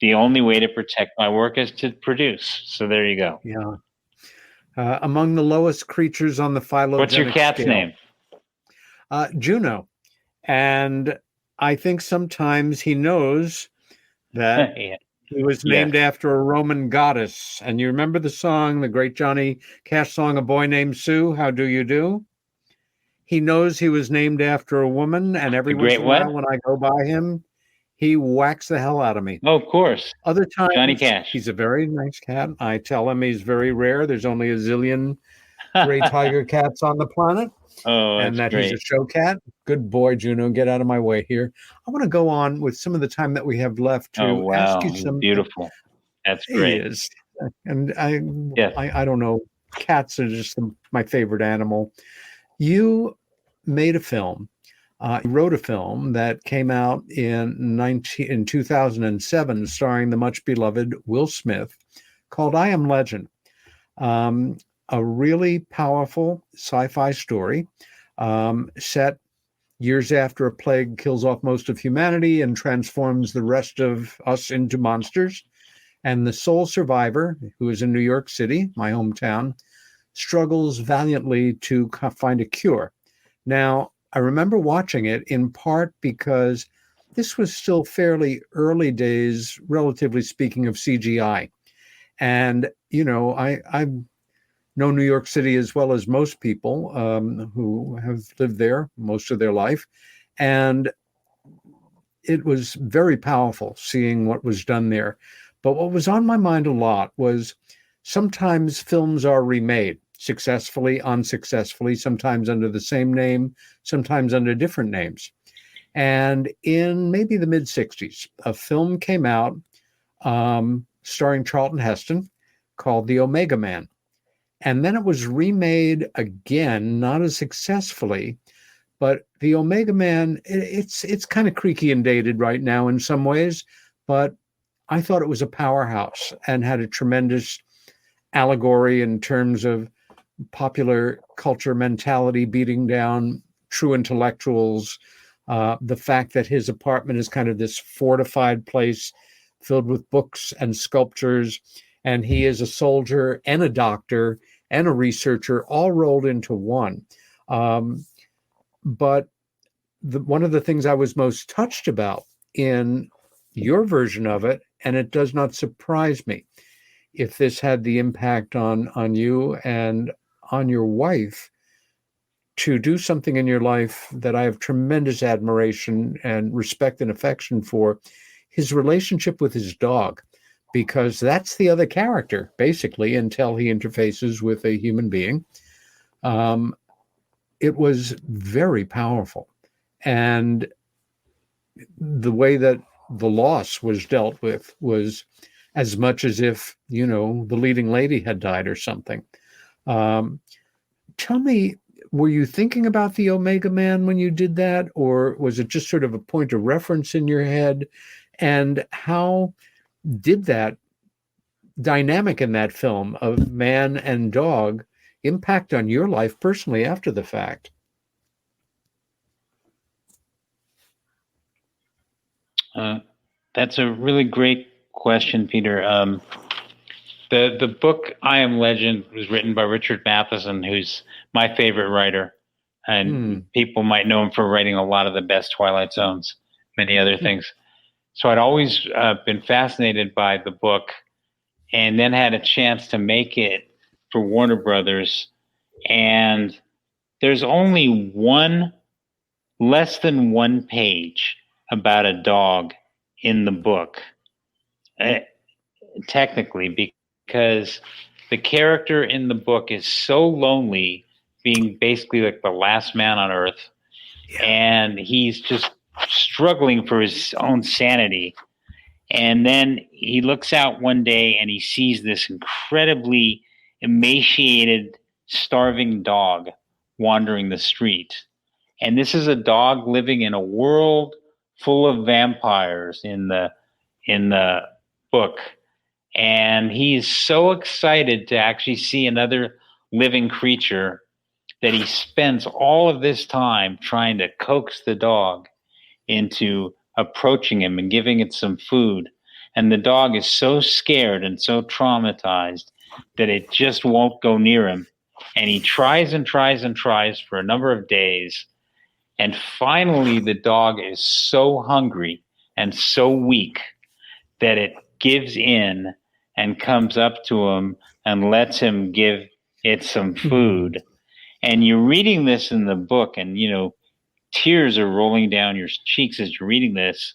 the only way to protect my work is to produce. So there you go. Yeah. Among the lowest creatures on the phylogenetic What's your cat's scale, name? Juno. And I think sometimes he knows that he was named after a Roman goddess. And you remember the song, the great Johnny Cash song, A Boy Named Sue, How Do You Do? He knows he was named after a woman, and every once in a while when I go by him, he whacks the hell out of me. Oh, of course. Other times, Johnny Cash. He's a very nice cat. I tell him he's very rare. There's only a zillion gray tiger cats on the planet. Oh, and that great. He's a show cat. Good boy, Juno. Get out of my way here. I want to go on with some of the time that we have left to ask you some. Beautiful. That's great. He is. And I don't know. Cats are just my favorite animal. You made a film. You wrote a film that came out in 2007, starring the much beloved Will Smith, called I Am Legend. A really powerful sci-fi story set years after a plague kills off most of humanity and transforms the rest of us into monsters. And the sole survivor, who is in New York City, my hometown, struggles valiantly to find a cure. Now, I remember watching it in part because this was still fairly early days, relatively speaking, of CGI. And, you know, I know New York City as well as most people who have lived there most of their life. And it was very powerful seeing what was done there. But what was on my mind a lot was sometimes films are remade, successfully, unsuccessfully, sometimes under the same name, sometimes under different names. And in maybe the mid-'60s, a film came out starring Charlton Heston called The Omega Man. And then it was remade again, not as successfully, but The Omega Man, it's kind of creaky and dated right now in some ways, but I thought it was a powerhouse and had a tremendous allegory in terms of popular culture mentality beating down true intellectuals, the fact that his apartment is kind of this fortified place filled with books and sculptures, and he is a soldier and a doctor and a researcher all rolled into one. But one of the things I was most touched about in your version of it, and it does not surprise me if this had the impact on you and on your wife, to do something in your life that I have tremendous admiration and respect and affection for, his relationship with his dog, because that's the other character, basically, until he interfaces with a human being. It was very powerful. And the way that the loss was dealt with was as much as if, you know, the leading lady had died or something. Tell me, were you thinking about the Omega Man when you did that, or was it just sort of a point of reference in your head? And how did that dynamic in that film of man and dog impact on your life personally after the fact? That's a really great question, Peter. The book I Am Legend was written by Richard Matheson, who's my favorite writer, and people might know him for writing a lot of the best Twilight Zones, many other things. So I'd always been fascinated by the book, and then had a chance to make it for Warner Brothers. And there's only less than one page about a dog in the book, technically, because the character in the book is so lonely, being basically like the last man on earth, and he's just struggling for his own sanity. And then he looks out one day and he sees this incredibly emaciated, starving dog wandering the street. And this is a dog living in a world full of vampires in the book. And he's so excited to actually see another living creature that he spends all of this time trying to coax the dog into approaching him and giving it some food. And the dog is so scared and so traumatized that it just won't go near him. And he tries and tries and tries for a number of days. And finally, the dog is so hungry and so weak that it gives in and comes up to him and lets him give it some food. And you're reading this in the book, and, you know, tears are rolling down your cheeks as you're reading this.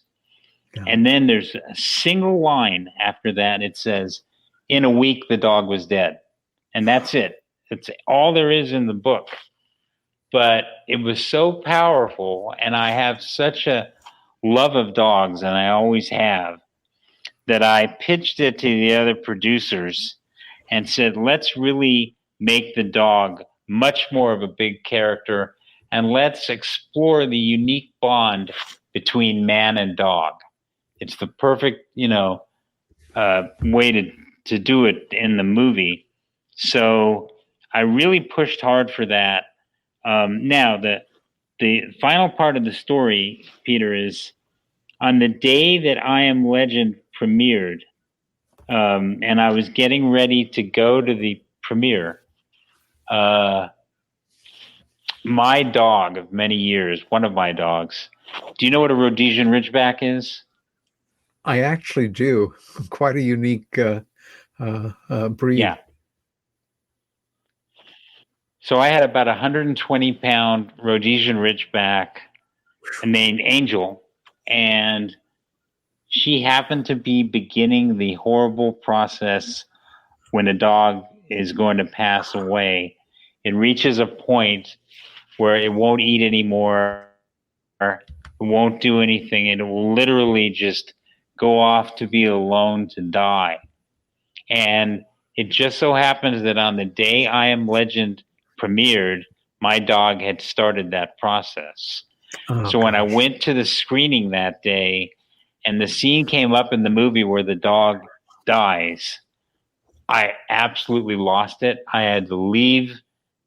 Yeah. And then there's a single line after that. It says, "In a week, the dog was dead." And that's it. It's all there is in the book. But it was so powerful, and I have such a love of dogs, and I always have, that I pitched it to the other producers and said, let's really make the dog much more of a big character, and let's explore the unique bond between man and dog. It's the perfect, way to do it in the movie. So I really pushed hard for that. Now, the final part of the story, Peter, is on the day that I Am Legend premiered, and I was getting ready to go to the premiere, my dog of many years, one of my dogs, do you know what a Rhodesian Ridgeback is? I actually do. Quite a unique breed. Yeah. So I had about 120-pound Rhodesian Ridgeback named Angel, and she happened to be beginning the horrible process when a dog is going to pass away. It reaches a point where it won't eat anymore, it won't do anything. It will literally just go off to be alone to die. And it just so happens that on the day I Am Legend premiered, my dog had started that process. So when I went to the screening that day and the scene came up in the movie where the dog dies, I absolutely lost it. I had to leave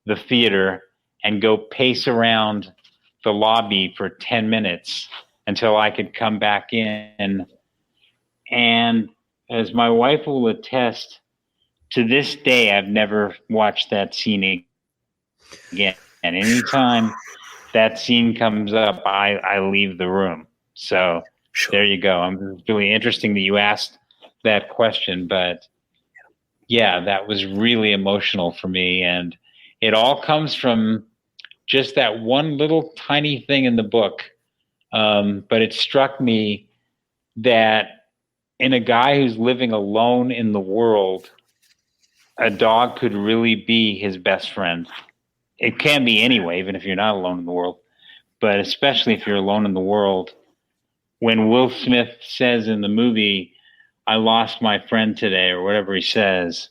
the theater and go pace around the lobby for 10 minutes until I could come back in. And as my wife will attest, to this day, I've never watched that scene again. And anytime that scene comes up, I leave the room. So there you go. It's really interesting that you asked that question, but yeah, that was really emotional for me. And it all comes from just that one little tiny thing in the book. But it struck me that in a guy who's living alone in the world, a dog could really be his best friend. It can be anyway, even if you're not alone in the world, but especially if you're alone in the world. When Will Smith says in the movie, "I lost my friend today," or whatever he says,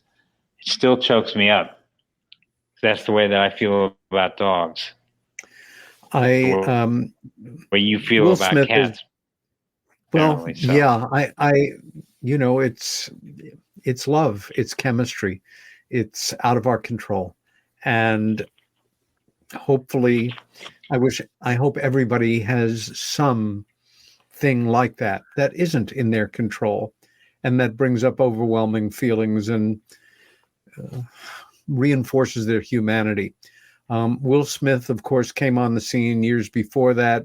it still chokes me up. That's the way that I feel about dogs. What you feel about cats. Generally, so. yeah, it's love, it's chemistry, it's out of our control, and hopefully, I hope everybody has some thing like that isn't in their control, and that brings up overwhelming feelings and reinforces their humanity. Will Smith, of course, came on the scene years before that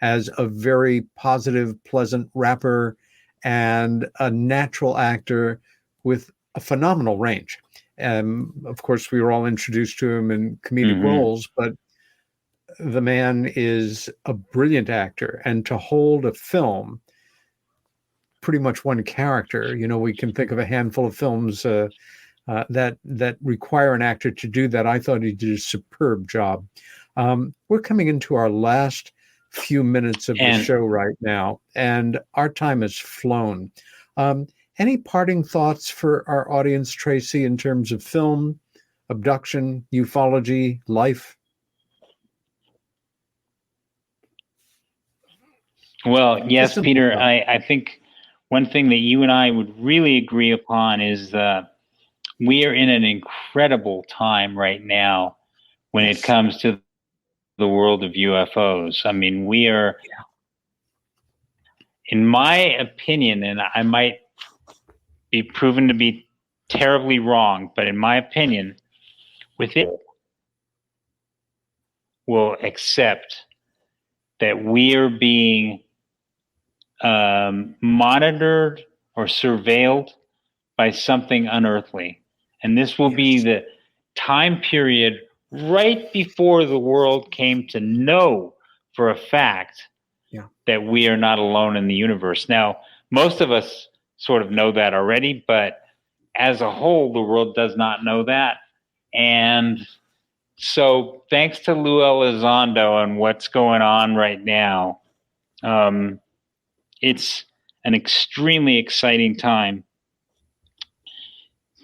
as a very positive, pleasant rapper and a natural actor with a phenomenal range. And of course, we were all introduced to him in comedic roles, but the man is a brilliant actor. And to hold a film, pretty much one character, we can think of a handful of films that require an actor to do that. I thought he did a superb job. We're coming into our last few minutes of the show right now, and our time has flown. Any parting thoughts for our audience, Tracy, in terms of film, abduction, ufology, life? Well, yes, Peter, I think one thing that you and I would really agree upon is we are in an incredible time right now when it comes to the world of UFOs. I mean, we are, in my opinion, and I might be proven to be terribly wrong, but in my opinion, with it, will accept that we are being monitored or surveilled by something unearthly. And this will be the time period right before the world came to know for a fact that we are not alone in the universe. Now, most of us sort of know that already, but as a whole, the world does not know that. And so thanks to Lou Elizondo and what's going on right now, it's an extremely exciting time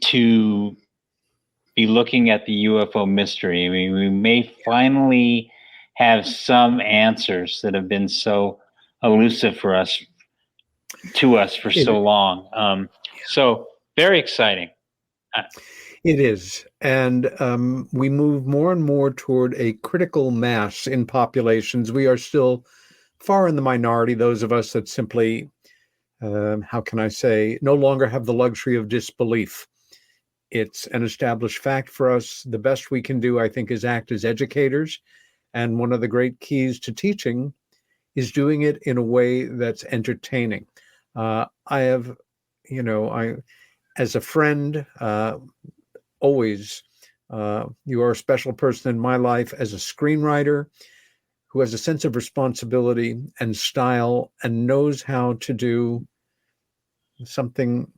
to be looking at the UFO mystery. I mean, we may finally have some answers that have been so elusive to us for so long. So very exciting. It is. And we move more and more toward a critical mass in populations. We are still far in the minority, those of us that simply, how can I say, no longer have the luxury of disbelief. It's an established fact for us. The best we can do, I think, is act as educators. And one of the great keys to teaching is doing it in a way that's entertaining. I have, as a friend, always, you are a special person in my life as a screenwriter who has a sense of responsibility and style and knows how to do something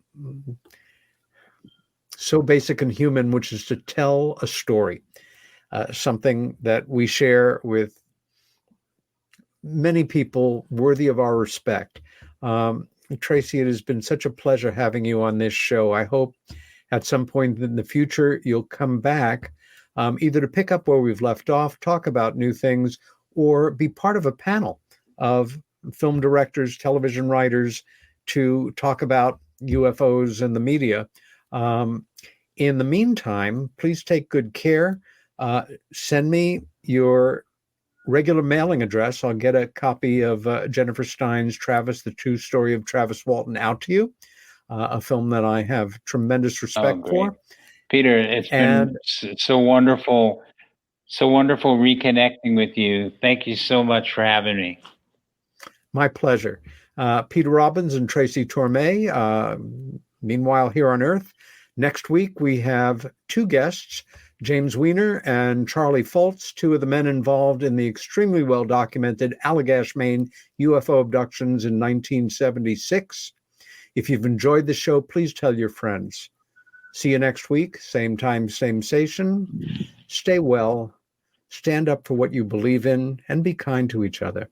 so basic and human, which is to tell a story, something that we share with many people worthy of our respect. Tracy, it has been such a pleasure having you on this show. I hope at some point in the future, you'll come back either to pick up where we've left off, talk about new things, or be part of a panel of film directors, television writers to talk about UFOs and the media. In the meantime, please take good care. Send me your regular mailing address. I'll get a copy of Jennifer Stein's Travis, the True Story of Travis Walton out to you, a film that I have tremendous respect for. Peter, it's been so wonderful reconnecting with you. Thank you so much for having me. My pleasure. Peter Robbins and Tracy Torme. Meanwhile, here on Earth, next week we have two guests, James Weiner and Charlie Fultz, two of the men involved in the extremely well-documented Allagash, Maine UFO abductions in 1976. If you've enjoyed the show, please tell your friends. See you next week, same time, same station. Stay well, stand up for what you believe in, and be kind to each other.